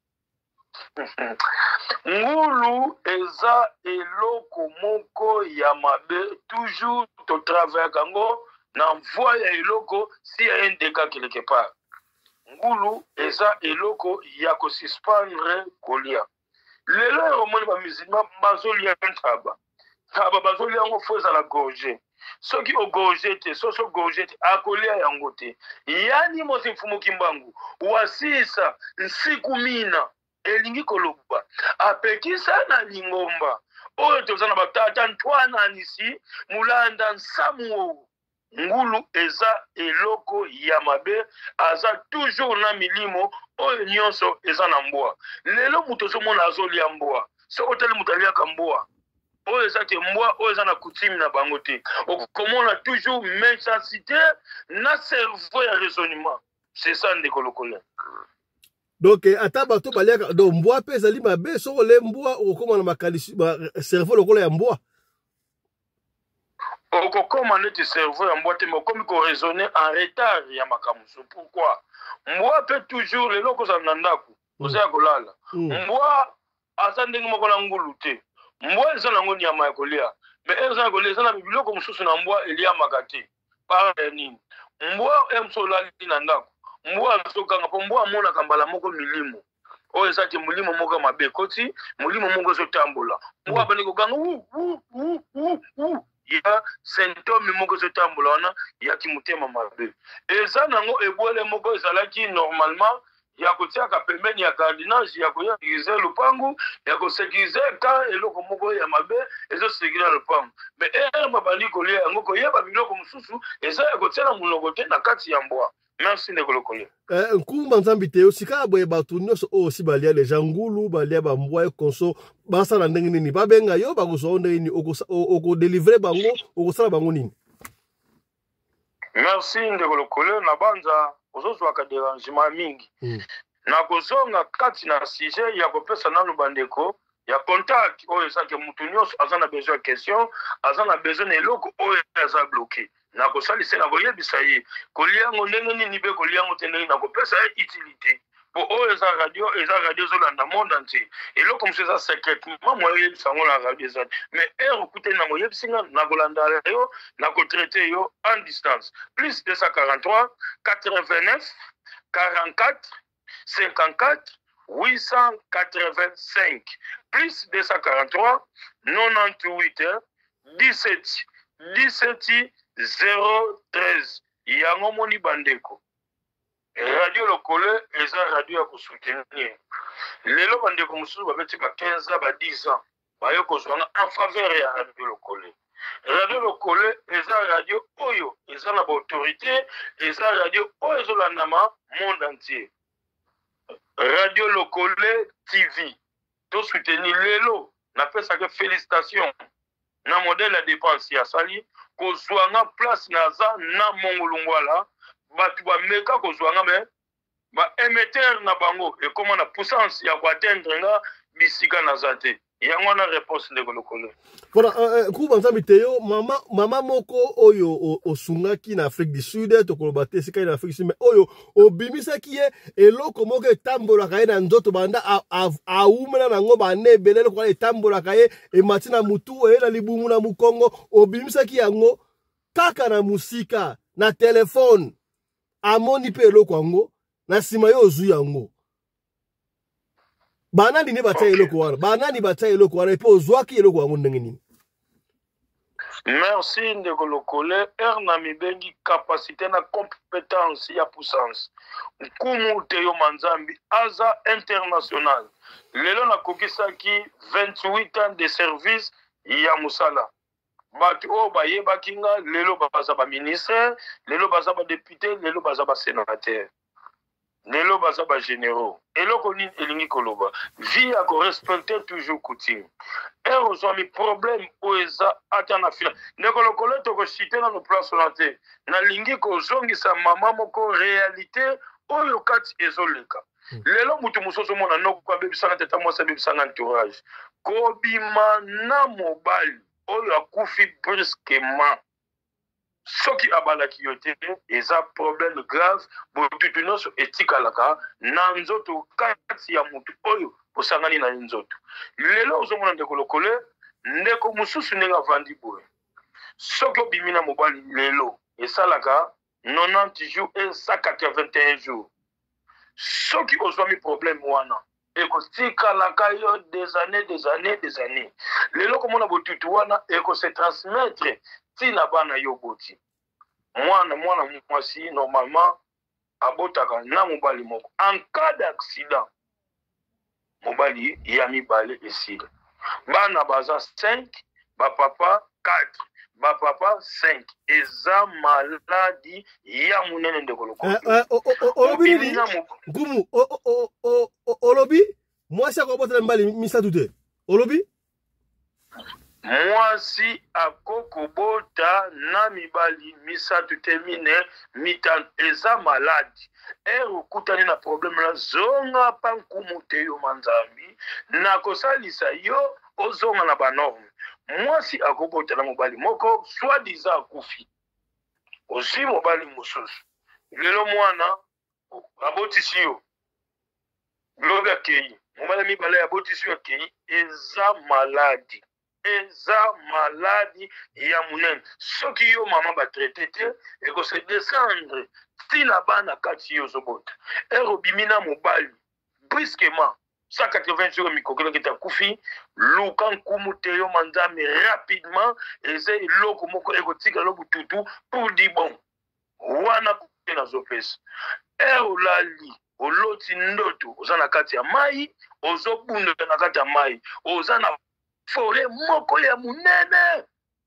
ngulu eza eloko moko ya mabe toujours to travailler kango na voie ya eloko si ya un dégât quelque part ngulu eza eloko ya ko suspendre kolia lelo omoni ba musulman bazolia ntaba taba bazolia ngo foza la gorge soki ogorge te soso gorge te akolia yango te yani mosi mfumu kimbangu wasisa nsiku mina elingi koloba apekisa na lingomba oyo toza na batata ntwana anisi mulanda nsamu ngulu eza eloko ya mabe aza toujours na milimo oyo nyonso eza na mbwa lelo muto somona azolia mbwa soko tele muto aliaka mbwa oyo eza ke mbwa oyo eza na coutume na bango te okomona toujours méchanceté na cerveau ya raisonnement c'est ça ndeko lokole donc ata bato baliaka donc mbwa pe ezali mabe soko le mbwa okomona makalisi cerveau lokola ya mbwa okokoma neti cerveau ya mbwa te mais okomi koraisonner en retard ya makamuso pourquoi mbwa pe toujours lelo kozala na ndako oza ya kolala mbwa aza ndenge moko na ngulu te mbwa eza nango nyama ya kolia mais eza na kolia eza na biloko mosusu na mbwa eliamaka te par nini mbwa emsolali na ndako mbwa azokanga mpo mbwa amonaka mbala moko milimo oyo eza te molimo moko mabe ekoti molimo moko ezotambola mbwa abandi kokanga ya symptôme moko ezotambola wana yaki motema mabe eza nango ebwele moko ezalaki normalement ya kotiaka pembeni ya cardinage ya koya sécuriser lupangu ya kosécuriser ka eloko moko ya mabe ezosécurira lupangu me babandi kolia yango koyeba biloko mosusu eza ya kotiana monoko te na kati ya mbwa. Merci ndeko lokole. Nkumba nzambi te osika boye bato nyonso oyo osi balia deja ngulu balia bambwa konso basala ndenge nini babenga yo bakozwa ndenge nini okodelivre bango okosala bango nini? Merci ndeko lokole na banza ozozwaka derangement mingi na kozonga kati na sujet ya kopesa nanu bandeko ya contact oyo ezake mutu nyonso aza na besoin ya question aza na besoin na eloko oyo aza bloqué na kosalisa na koyebisa ye koliango ndenge nini be koliango te ndenge na kopesa ye utilité po oyo eza radio ezolanda monde entier eloko mosusu eza secrètement moyo oyebisa yango na radio eza mais okuteli na moyebisi nga na kolanda yo na kotraite yo en distance plus 243 89 44 54 885 plus 243 98 17 17 013 yango moni bandeko radio lokole eza radio ya kosoutenir lelo bandeko mosusu babeti ba 15 ans ba 10 ans bayo kozwanga en faveur ya radio lokole. Radio lokole eza radio oyo eza na ba autorité eza radio oyo ezolandama monde entier. Radio lokole TV to soutenir lelo na pesa que félicitations na modèle ya dépense ya sali kozwanga place naza na mongolungwala batu bameka kozwanga me ba émetteur na bango et comment na puissance ya ko atteindre nga bisika naza te yango na réponse ndeko lokole. Voilà, kuba nzambi te yo mama moko oyo osungaki na Afrique du Sud tokoloba te sika na Afrique du Sud mais oyo obimisaki ye eloko moko etambolaka ye na nzoto banda aumela nango bane ebele eloko wana etambolaka ye emati na mutu eye na libumu na mukongo obimisaki yango kaka na musika na telefone amoni pe eloko yango na nsima yo ozwi yango banani ne batia eloko wana banani batia eloko wana epe ozwaki eloko yango ndenge nini? Merci ndeko lokole na mibengi capacité na compétence ya puissance nkumu teyo manzambi aza international lelo nakokisaki 28 ans de service ya musala batu oyo bayebaki nga lelo baza ba ministre lelo baza ba député lelo baza ba sénateur lelo baza ba généraux eloko nini elingi koloba vie ya korespecte toujours coutume ozwami problème oyo eza ata na fila ndeko lokole tokosite na no place na te nalingi kozongisa mama moko réalité oyo kati ezoleka lelo mutu mosusu omona noko abebisanga teta mwasi abebisanga entourage kobima na mobali oyo akufi brusquement soki abalaki yo te eza problème grave botutu nyonso etikalaka na nzoto kati ya mutu oyo osangani na nzoto lelo ozomona ndeko lokole ndeko mosusu ndenge avandi boye soki obimi na mobali lelo esalaka 90 jours et 181 jours soki ozwami problème wana ekotikalaka yo des années lelo komona botutu wana ekose transmettre tina bana yo boti mwana mwasi normalement abotaka na mobali moko en cas d'accident mobali ya mibale esila bana baza 5 bapapa 4 bapapa 5 eza maladi ya munene ndeko lokolo olobi nini ngumu olobi mwasi akobotela mibali misatu te olobi mwasi akokobota na mibali misatu te mine mitano eza maladi okutani na problème la zonga pa nkumu te yo manzambi na kosalisa yo ozonga na banorme mwasi akobota na mobali moko soi-disant akufi osi mobali mosusu lelo mwana abotisi yo lobi akei mobali mibale abotisi yo akei eza maladi ya munene soki yo mama batraite te ekose descendre tina bana kati yo zobota obimi na mobali brusquement 180 jours mikokelaki ta kufi luka nkumu te yo manzambi rapidement eza eloko moko ekotika lo bututu pour di bon wana te nazopesa olali oloti ndoto oza na kati ya mai ozobunda na kati ya mai oza na forêt moko ya munene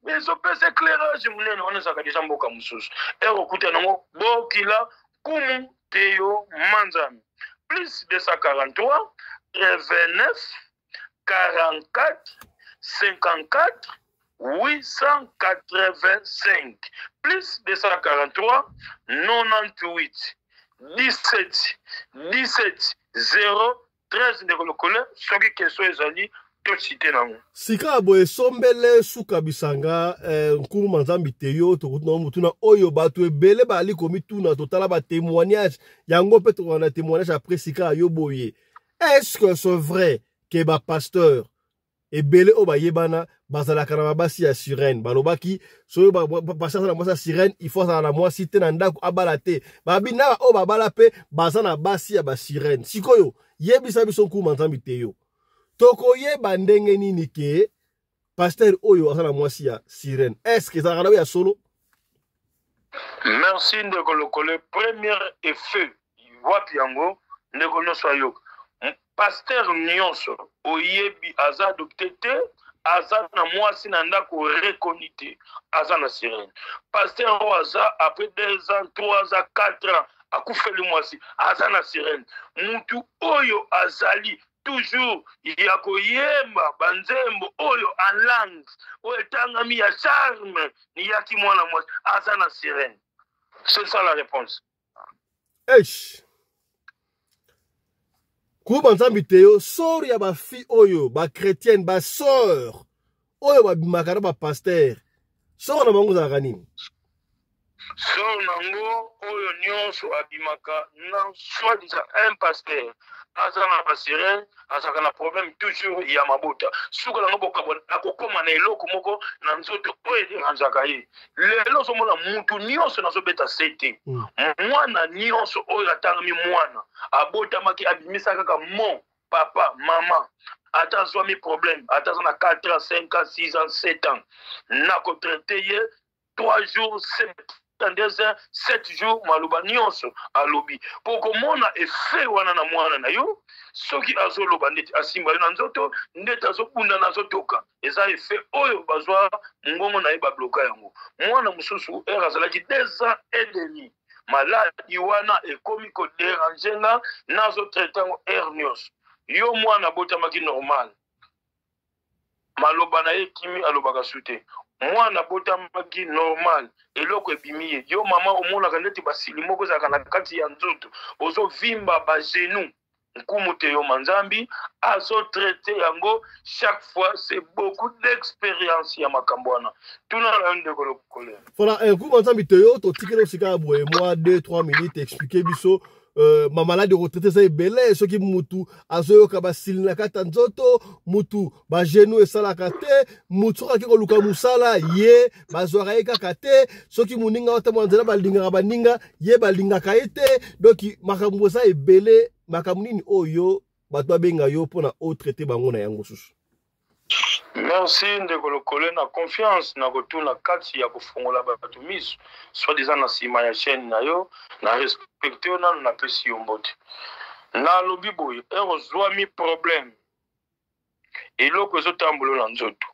ezopesa éclairage munene wana ezalaka deja mboka mosusu ekokuta nango bokila kumu te yo manzami plus 243 29 44 54 885 plus 243 98 17 17 0 13 ndeko lokole soki question ezali tocite nango sika boye sombele suka bisanga nkuru manzambi te yo tokutuna mutuna oyo bato ebele bali komituna totala ba témoignage yango pe tokona témoignage après sika yo boye est-ce que c'est vrai que ba pasteur ebele o bayebana bazalaka na mabasi ya sirène balobaki soyo pasteur na mwasi ya sirène il faut azala na mwasi te na ndako abala te babina o babala pe baza na basi ya ba sirène sikoyo yebisa biso nkuru manzambi te yo tokoyeba ndenge nini ke pasteur oyo aza na mwasi ya sirène est-ce que ezalaka na ya solo? Merci ndeko lokole premier effet wapi yango ndeko nyonso ayoka pasteur nyonso oyebi aza adopté te aza na mwasi na ndako reconnu te aza na sirène pasteur oyo aza après 2 ans 3 ans 4 ans akufeli mwasi aza na sirène mutu oyo azali toujours ya koyemba banzembo oyo en langue oyo etangami ya charme ni yaki mwana mwasi aza na sirène. C'est ça la réponse. Eish. Kuba nzambi te yo sori ya ba fi oyo ba chrétienne ba sœur oyo ba bimakana ba pasteur sori na bango za kanini sori nango oyo nyonso abimaka na soi-disant un pasteur aza na ba sirène azaka na problème toujours ya mabota suka nango bokabona akokoma na eloko moko na nzoto oyo eranzaka ye lelo ozomona mutu nyonso nazobeta sete mwana nyonso oyo atangami mwana abotamaki abimisa kaka mon papa mama ata azwami problème ata aza na 4 ans 5 ans 6 ans 7 ans nakotraite ye 3 jours 7 jours maloba nyonso alobi po komona effet wana na mwana na yo soki azoloba ndeti asimba yo na nzoto ndeti azobunda na zotoka eza effet oyo bazwa ngongo na ye babloka yango mwana mosusu ere azalaki 2 ans et demi maladi wana ekomi koderange nga nazotraite yango ere nyonso yo mwana botamaki normal maloba na ye kimi alobaka su te mwana botamaki normal eloko ebimi ye yo mama omonaka ndeti basili moko ezalaka na kati ya nzoto ozovimba bagenou nkumu te yo manzambi azotraite yango chaque fois c'est beaucoup d'expérience ya makambo wana tuna na yo ndeko lokole voilà nkumu manzambi te yo totikeli osika ya boye mwa 2-3 minutes expliquer biso ma malade retraité ça ebele soki mutu azoyoka basili na kati ya nzoto mutu bagenou esalaka te mutu soki akeki koluka mosala ye bazwaka ye kaka te soki moninga otambola nzela balingaka baninga ye balingaka ye te donc makambo eza ebele makambo nini oyo bato babenga yo mpona otraité bango na yango susu? Merci ndeko lokole na confiance na kotuna kati ya kofongola bato miso soi-disant na nsima ya chaîne na yo na respecte yo nano napesi yo mbote nalobi boye ozwami problème eloko ezotambola na nzoto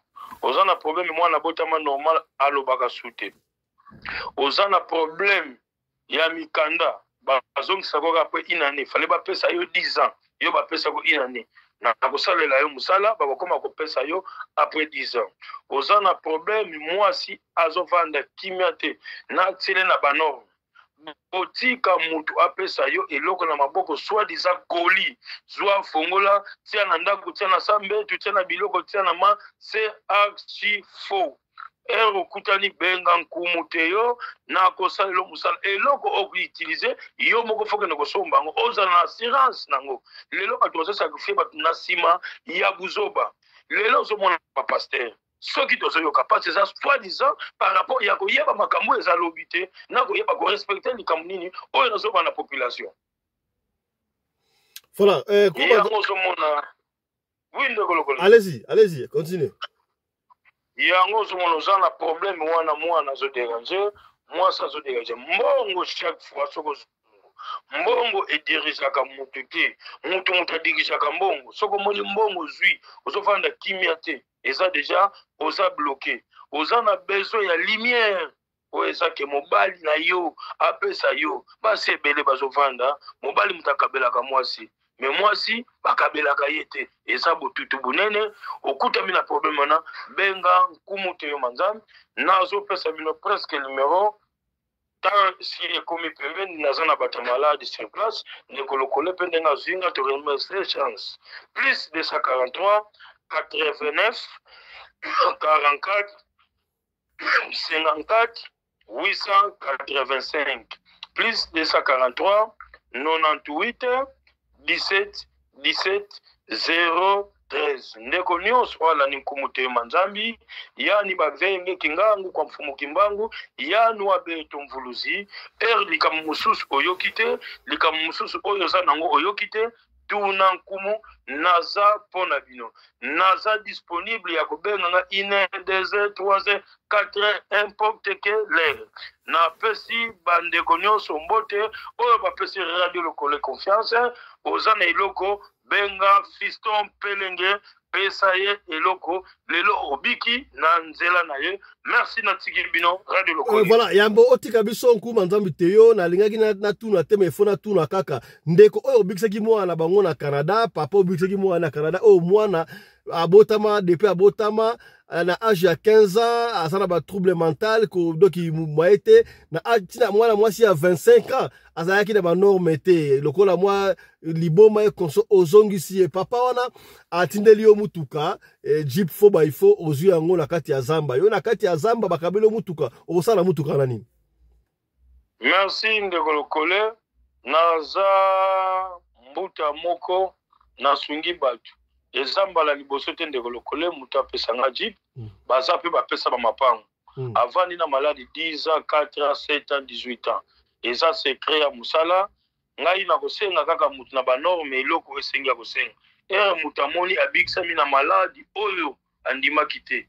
oza na problème mwana botama normal alobaka su te oza na problème ya mikanda bazongisa kaka apres une année fale bapesa yo 10 ans yo bapesa ko une année na kosalela yo musala bakokoma kopesa yo après 10 ans oza na problème mwasi azovanda kimia te na tiele na banorme otika mutu apesa yo eloko na maboko soi-disant koli zwa fongola tia na ndako tia na sambetu tia na biloko tia na ma c'est archi faux ero kutani benga nkumu te yo na kosalelo musala eloko okuutilize yo moko foke na kosomba ngo ozala na assurance nango lelo bato bazosakrifie bato na nsima ya buzoba lelo ozomona bapaster soki tozoyoka pasi eza soi-disant par rapport ya koyeba makambo eza lobi te na koyeba korespecte likambo nini oyo nazoba na population voilà yango ozomona oui ndeko lokolo allez-y continue yango ozomona oza na problème wana mwana azoderange mwasi azoderange mbongo chaque fois soko mbongo edirisaka mutu te mutu adirisaka mbongo soko moni mbongo zwi ozofanda kimia te eza deja oza bloqué oza na besoin ya lumière oyo eza ke mobali na yo apesa yo basi ebele bazovanda mobali mutu akabelaka mwasi me mwasi bakabelaka ye te eza botutu bunene okutami na problème wana benga nkumu te yo manzambe nazopesa bino presque numéro tant si ekomi pembeni naza na bato malade sur place ndeko lokole mpe ndenge azwinga toremercie chance plus 243 89 44 54 885 plus 243 98 17 17 013 ndeko nyonso wala ni nkumu te manzambi yani bavenge kingangu kwa mfumu kimbangu yani wabeto mvuluzi likamu mususu oyoki te likamu mususu oyo za nango oyoki te tuna nkumu naza pona bino naza disponible ya kobenga nga 1 2 3 4 importe ke l'heure na pesi bandeko nyonso mbote oyo bapesi radio lokole confiance oza na eloko benga fiston pelenge pesa ye eloko lelo obiki na nzela na ye merci na tiki bino radio lokole voilà yambo otika biso nkuma nzambi teyo na lingaki na tuna teme fona tuna kaka ndeko oyo obikisaki mwana bango na Canada papa obikisaki mwana na Canada oyo mwana abotama depuis abotama na âge ya 15 ans asana ba trouble mental ko doki moite na tina mwana mwasi ya 25 ans azayaki na ba norme te lokola mwa liboma e konso ozongisi e papa wana atindeli yo mutuka jeep 4x4 ozwi yango na kati ya zamba yo na kati ya zamba bakabelo mutuka osala mutuka na nini. Merci ndeko lokole naza mbuta moko na sungi batu ezamba la liboso te ndeko lokole mutu apesa nga jeep baza pe bapesa ba mapango avandi na maladi 10 ans 4 ans 7 ans 18 ans eza secret ya musala ngai na kosenga kaka mutu na ba norme eloko esengi ya kosenga mutu amoni abikisami na maladi oyo andimaki te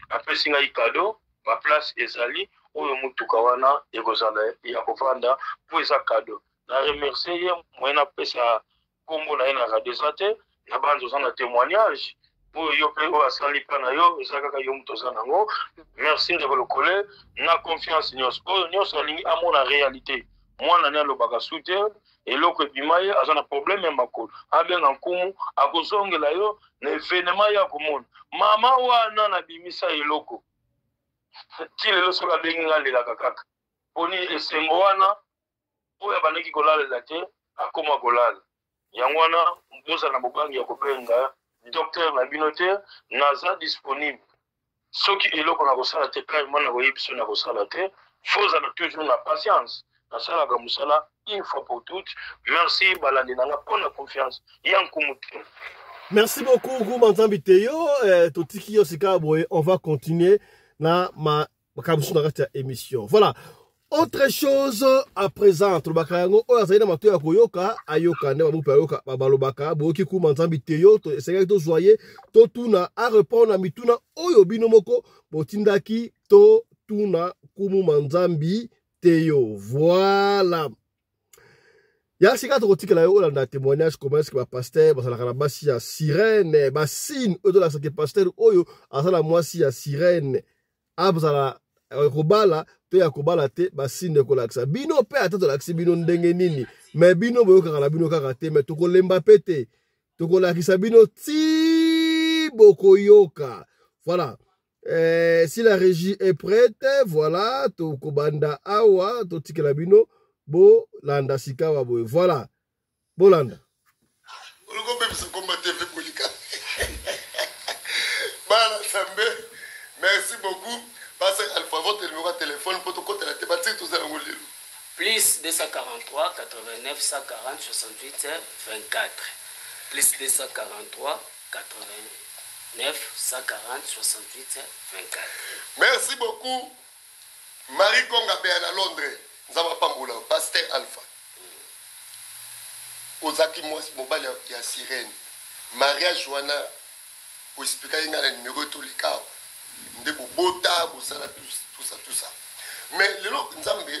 apesi ngai kado ba place ezali oyo mutuka wana ekozala ya kovanda po eza kado na remercier ye mwena pesa kombo na ye na radio te na banzo za na témoignage pour yo pe o asali pa na yo eza kaka yo muto za nango merci ndeko lokole na confiance nyonso oyo nyonso alingi amona réalité mwana ne alobaka sute eloko ebima ye aza na problème ya makolo abenga nkumu akozongela yo na événement ya komona mama wana na bimisa eloko ti lelo soki abengi nga lelaka kaka poni esengo wana oyo abandaki kolalela te akoma kolala yango wana mboza na bobangi ya kobenga docteur na bino te naza disponible soki eloko na kosala te carrément na koyebi biso na kosala te foza na toujours na patience nasalaka mosala une fois pour toutes merci balandi nanga mpona confiance ya nkumu te. Merci beaucoup Kuma Nzambi Teyo totiki yo sika boye on va continuer na makamusu na kati ya émission. Voilà. Autre chose à présent, Bakayango, oya zaina matoya koyoka, ayoka, ne bamupe ayoka, babalobaka, boki Kuma Nzambi Teyo, sega to zoye, to tuna, a répondre na mituna, oyo binomoko, botindaki, to tuna, Kuma Nzambi Teyo. Voilà. Ya sika to kotika la yo, olanda témoignage, comment est-ce que ba pasteur, ba salaka na basi ya sirène, ba signe, oyo la sake pasteur, oyo, asala mwasi ya sirène, abzala, kobala, to ya kobala te basinde ko laksa bino pe ata to laksi bino ndenge nini mais bino boyo kaka na bino kaka te mais to ko lemba pete to ko lakisa bino ti boko yoka. Voilà. Si la régie est prête, voilà, to ko banda awa to tikela bino bo landa sikawa boy. Voilà. Bolanda. Ologo pe biso komba TV polika. Bala sambe. Merci beaucoup. Parce Alpha, votre numéro de téléphone pour te compter la thématique, tout ça, plus 243 89 140 68 24. Plus 243 89 140 68 24. Merci beaucoup. Marie Konga Béan à Londres. Nous avons pas moulin. Pasteur Alpha. Ozaki Mobile y a sirène. Maria Joana. Pour expliquer le numéro de tous les cas. De bota, tout ça. Mais le lot Nzambe,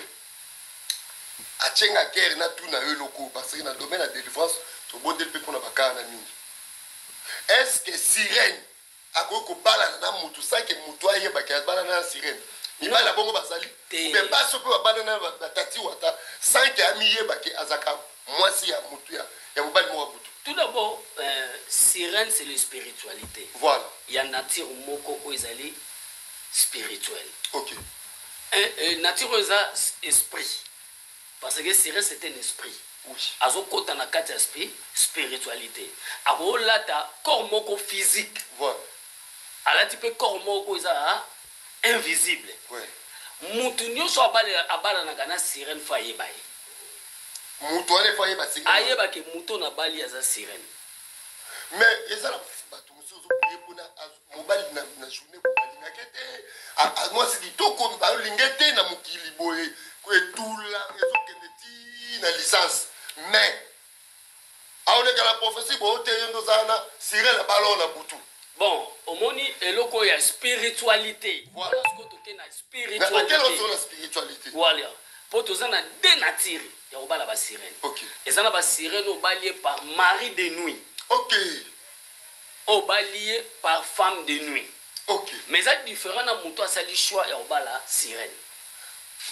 atyenga guerre na tout na yo loko parce que dans le domaine de la délivrance to bondel pe pona bakana mingi. Est-ce que sirène akoko bala na mutu ça que mutu ayeba ke bala na sirène mibala bongo basali mais pas ce que bala na batati wata sans que amiyeba ke azaka mwasi ya mutu ya mobali mo butu. Tout d'abord, sirène, c'est la spiritualité. Voilà. Il y a nature moko ezali spirituelle. Ok. Nature eza esprit. Parce que sirène, c'est un esprit. Oui. Azo kota na kati esprit, spiritualité. Ako lata corps moko physique. Voilà. Ala tu peux corps moko eza invisible. Ouais. Mutu nyonso abala na kana sirène fa yebaye. Mutu ane fa yeba sirène. Ayeba ke mutu na bali aza sirène. Mais ezala bato mususu pona mobali na journée mobali na kete moi c'est tout comme ba lingete na mukili boye ko etula ezokende ti na licence mais aone kala prophétie bo te yondo zana sirène na balo na butu. Bon, omoni eloko ya spiritualité. Voilà ce que tu na spiritualité. Mais quelle est la spiritualité? Voilà. Pour tous na deux natures. Ya obala ba sirène. OK. Ezana ba sirène obalié par mari de nuit. OK. Obalié par femme de nuit. OK. Mais ça différent na muto asali choix ya obala sirène.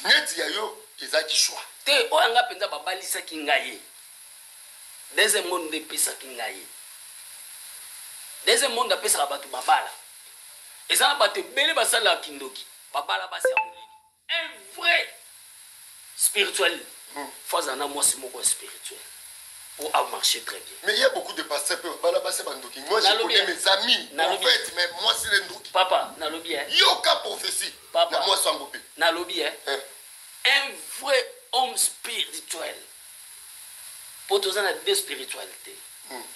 Neti ya yo ezaki choix. Te oyanga penza babalisa kingaye. Deuxième monde de pesa kingaye. Deuxième monde apesa bato babala. Ezana bato bele basala kindoki. Babala basi amulini. Un vrai spirituel. Faut en avoir moi spirituel pour marcher très bien. Mais il y a beaucoup de pasteurs qui parlent de bandoki. Moi je connais mes amis. En fait, mais moi c'est les ndoki. Papa, nalobi hein. Yoka prophétie. Papa, moi sans ngopé. Nalobi hein. Un vrai homme spirituel. Pour tous en deux spiritualités.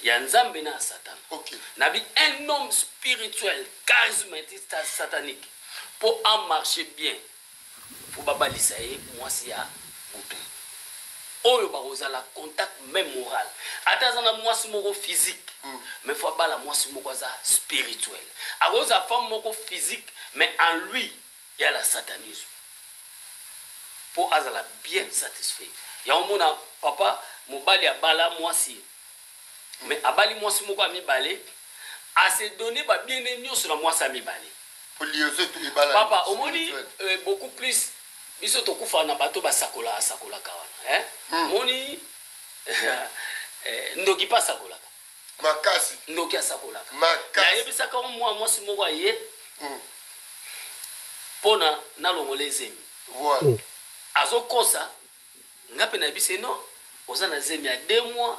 Il y a Nzambe na Satan. OK. Nabi un homme spirituel charismatique satanique pour en marcher bien. Pour babalisa moi c'est ya mutu. Oyo bazala contact même moral. Atazana mwasi moko physique. Mais faut bala mwasi moko za spirituel. Agoza femme moko physique mais en lui il y a la satanisme. Pour azala bien satisfait. Ya omona papa mobali abala mwasi. Mais abali mwasi moko ami balé a se donner ba bien nyo sur la mwasi ami balé. Pour lier tout les bala. Papa omoni beaucoup plus biso tokufa na bato basakola kawana moni ndoki pa sakola makasi ndoki asakola makasi ya yebisaka mwasi moko aye pona na longolezemi voilà azokosa ngape na bise no ozana zemi ya 2 mois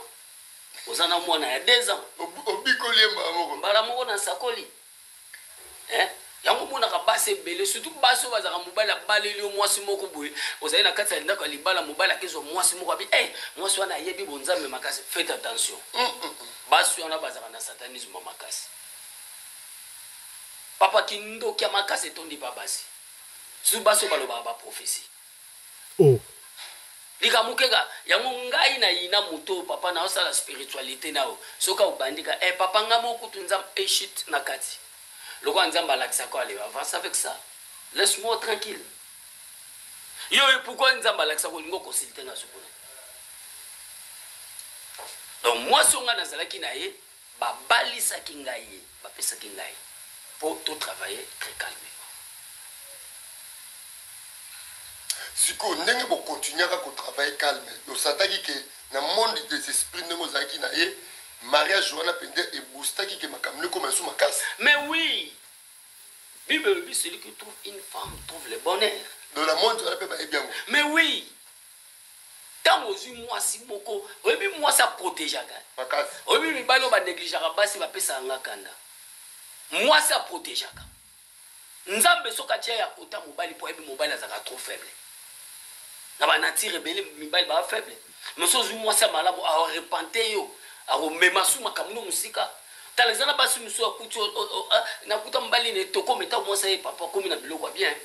ozana mwana ya 2 ans obikolemba moko mbala moko na sakoli yango mona ka base belé surtout baso bazaka mobala baleli mwasi moko boye ozali na kati ya ndako libala mobala kezo mwasi moko abi mwasi wana yebi bonzambe makasi faites attention baso wana bazaka na satanisme makasi papa kindo kia makasi tondi pa basi su baso baloba ba prophétie lika mukeka yango ngai na ina muto papa na osala spiritualité nao soka ubandika papa ngamo kutunza shit na kati. Le roi Nzamba Laksako allait avance avec ça. Laisse-moi tranquille. Yo, pourquoi Nzamba Laksako n'est pas consulté dans ce point? Donc, moi, si on a dans la kinaye, ba balisa kingaye, ba pesa kingaye, pour tout travailler très calmement. Si on n'est pas continuer à travailler calme, on s'attend que dans le monde des esprits de nos kinaye, mariage wana pende et boostaki que makamle comme sous ma casse. Mais oui. Bible dit celui qui trouve une femme trouve le bonheur. Dans la monde on peut bien. Mais oui. Tant aux moi si moko, oui moi ça protège aga. Ma casse. Oui mi balo ba négliger basi ba pesa ngakanda. Moi ça protège aga. Nzambe soka tia ya kota mobali po ebi mobali azaka trop faible. Na ba natire belé mibali ba faible. Mais so moi ça malabo a repenté yo. Aro memasu makamuno musika talezana basu muso akuti na kuta mbali ne toko meta mo sa papa komi na biloko bien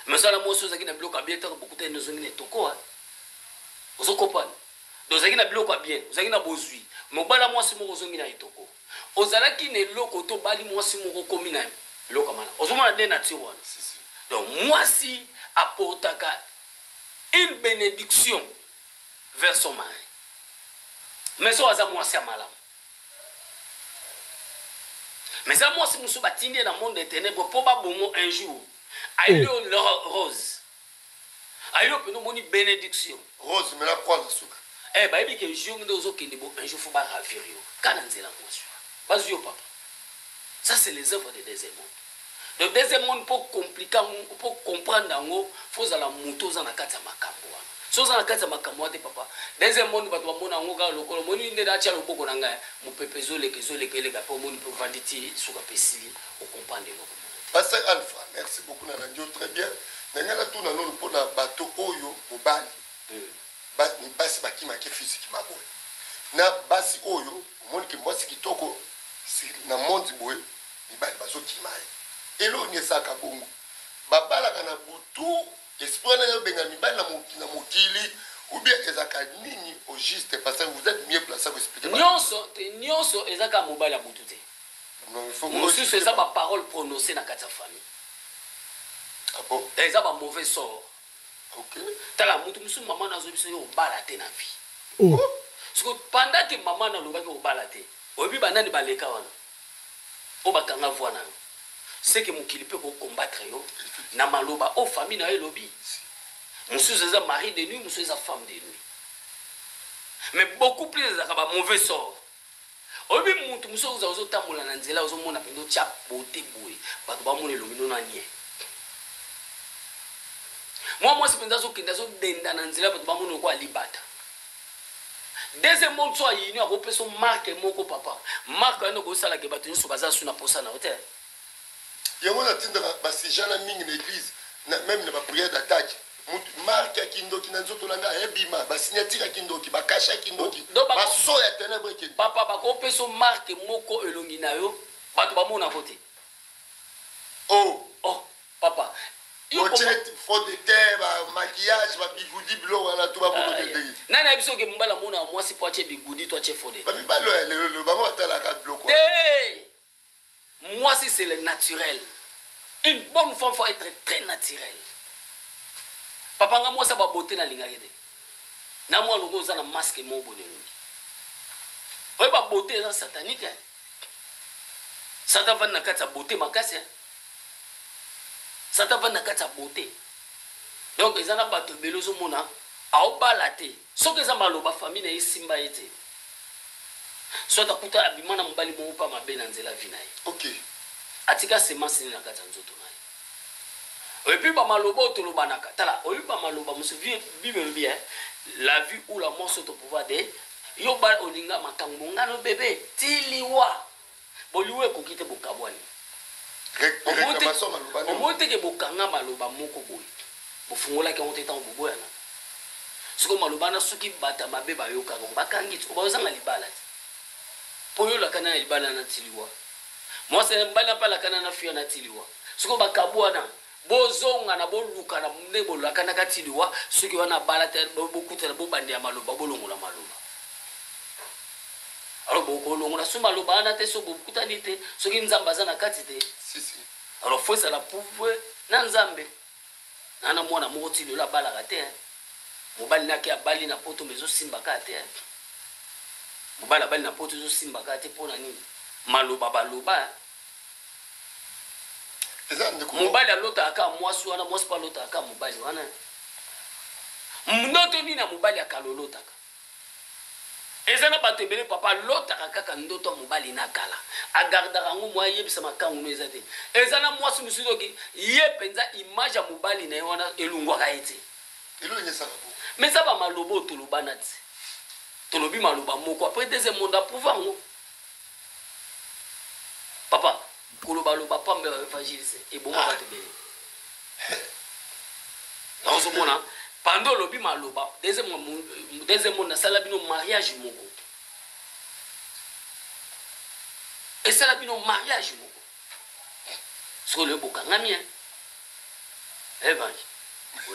mais ça la mo so zaki na biloko bien ta beaucoup ta nozongi ne toko ozo kopana dozaki na biloko bien ozaki na bozui mobala mo si mo zongi na itoko ozalaki ne loko to bali mo si mo komi na biloko mana ozo mona de nature wana donc moi si apportaka une bénédiction vers son mari. Mais ça, c'est moi, c'est malade. Mais ça, moi, si nous sommes bâtis dans le monde des ténèbres, probablement un jour, aïe, rose. Aïe, nous avons une bénédiction. Rose, mais la croix, c'est ça. Eh bien, il y a un jour, un jour, il faut pas ravir. Quand on est là, vas-y, papa. Ça, c'est les œuvres du deuxième monde. Le deuxième monde, pour comprendre, il faut que la moto soit dans la carte de Makambo. Si vous avez un Makambo, papa, deuxième monde, vous avez un monde, vous avez un monde, vous Pasteur Alpha, merci beaucoup, Nanandio, très bien. Nangana tout na non pour na bateau oyo mobali. Basi baki ma physique ma boy. Na basi oyo, mon ki moi kitoko na monde boy, ni bali bazo kimai. Elo ni saka bongo. Babala kana butu, espoir na yo benga mi bali na mokili ou bien ezaka nini au juste parce que vous êtes mieux placé pour expliquer. Nyonso ezaka mobali butu te. Non, il faut aussi c'est ça ma parole prononcée dans quatre famille. Ah bon? Et ça va mauvais sort. OK. T'as la mutu musu maman na zo biso yo balate na vie. Oh. Parce que pendant que maman na lobaki o balate, obi banani baleka wana. O bakanga voana. C'est que mokili peut combattre yo na maloba o famille na elobi. Musu c'est ça mari de nuit, musu c'est ça femme de nuit. Mais beaucoup plus ça va mauvais sort. Obi mutu musu uzo tambola na nzela uzo mona pendo tia bote boy. Bato ba mona lomino na nie. Moi, c'est pendant que nous sommes dans la nzela pour nous quoi libata. Deuxième monde soit il y a repéré son marque moko papa. Marque un go sala ke batu sur bazar sur na posa na hôtel. Il y a un tinda ba ces gens là mingi l'église, même na prière d'attaque. Marque kindo kinanzo tolanga ebima ba signature kindo ki ba kasha kindo ki. Ba so ya ténèbres ki. Papa ba ko pe son marque moko elongi na yo, batu ba mona voter. Oh, papa. Pochette, faute de terre, maquillage, bigoudi, blanc, on a tout à fait. Nana biso ke mbala mona moi si poche bigoudi toi tu fodé. Ba ba le bamo ata la carte blanc quoi. Moi si c'est le naturel. Une bonne femme faut être très naturelle. Papa nga moi ça ba beauté na linga yede. Na moi longo za na masque mo bonelo. Oye ba beauté ça satanique. Satan va na kata beauté makasi. Ça t'a pas de beauté. Donc, ils ont pas de belozo mona. A obalate. Sauf que ça m'a l'oba famille na simba été. Soit à kuta abimana mbali mo pa mabe nzela vinaye. OK. Atika sema sini na kata nzoto naye. Et puis ba maloba to loba na kata la. Oyu ba maloba musu bible bien. La vie ou la mort sont au pouvoir de yo ba olinga makango ngano bébé tiliwa. Boliwe ko kite bokabwani. Au moins, tu es bokanga maloba moko boy. Bofungola ki onte tan boboya na. Siko maloba na suki bata mabe ba yoka ngo bakangi tu ba ozanga libala. Poyo la kana libala na tiliwa. Moi c'est mbala pa la kana na fia na tiliwa. Siko bakabwa na bozonga na boluka na ndebo la kana ka tiliwa suki wana bala te bokuta bo bandi ya maloba bolongola maloba. Alors beaucoup longo na suma loba na te so bokuta nite soki nzamba za na kati te. Si. Alors faut ça la pouvoir na nzambe. Nana mwana moti de la bala raté. Mobali na ke abali na poto mezo simba ka te. Mobali abali na poto zo simba ka te pona nini? Maloba baloba. Mobali alota aka mwasu wana mwasi pa lota aka mobali wana. Ndoto ni na mobali akalolota ka. Ezana batebele papa lota kaka ndoto mobali na kala agardaka ngo mwa yebisa makangu ezate ezana mwasi musudoki ye penza image ya mobali na wana elungwa ka ete elonye saka mais ça va malobo tolobana ti tolobi maloba moko après deuxième monde à pouvoir ngo papa koloba loba pambe évangéliste et bon batebele dans ce moment pendant le bima loba deuxième monde na salabino mariage moko et salabino mariage moko sur le bokanga mien évangile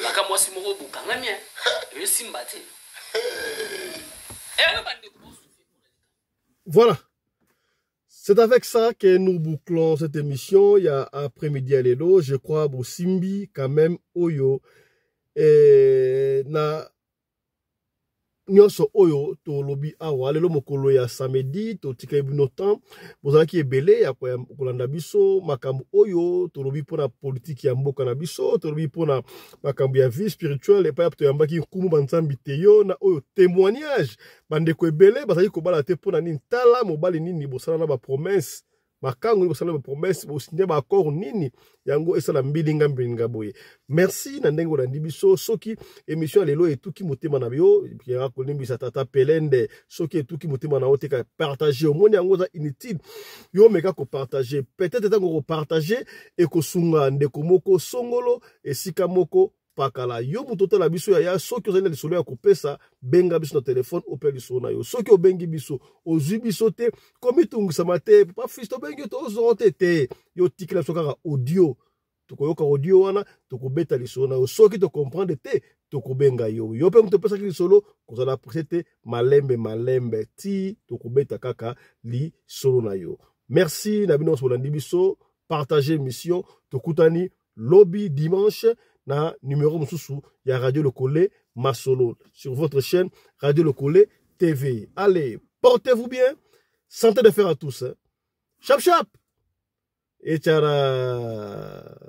la ka moi si moko bokanga mien et simbate et bande. Voilà. C'est avec ça que nous bouclons cette émission. Il y a après-midi à l'élo, je crois, Simbi, quand même, Oyo. Et na nyonso oyo to lobi awa lelo mokolo ya samedi to tika bino temps bozala ki ebele ya kolanda biso makambo oyo to lobi pona politique ya mboka na biso to lobi pona makambo ya vie spirituelle epa to yambaki kumu banzambi te yo na oyo témoignage bandeko ebele bazali kobala te pona nini tala mobali nini bosala na ba promesse makango ni bosala ba promesse bosigner ba accord nini yango esala mbilinga boye merci na ndengo na ndibiso soki émission lelo etuki motema na bio ya kolimbisa tata pelende soki etuki motema na oteka partager omoni yango za inutile yo meka ko partager peut-être tango ko partager e ko sunga ndeko moko songolo esika moko pakala yo mutoto la biso ya soki ozali na lisolo ya kopesa benga biso na telefone opel lisolo na yo soki obengi biso ozwi biso te komitungisa te pa fisto bengi to ozorote te yo tikila biso kaka audio tokoyoka audio wana tokobeta lisolo na yo soki to comprendre te tokobenga yo yo pe mutopesa ki lisolo kozala apprécier te malembe ti tokobeta kaka lisolo na yo merci na bino solandi biso partager mission tokutani lobby dimanche na numéro mususu ya Radio Lokole Masolo sur votre chaîne Radio Lokole TV. Allez, portez-vous bien. Santé de fer à tous. Chap chap. Et tchara.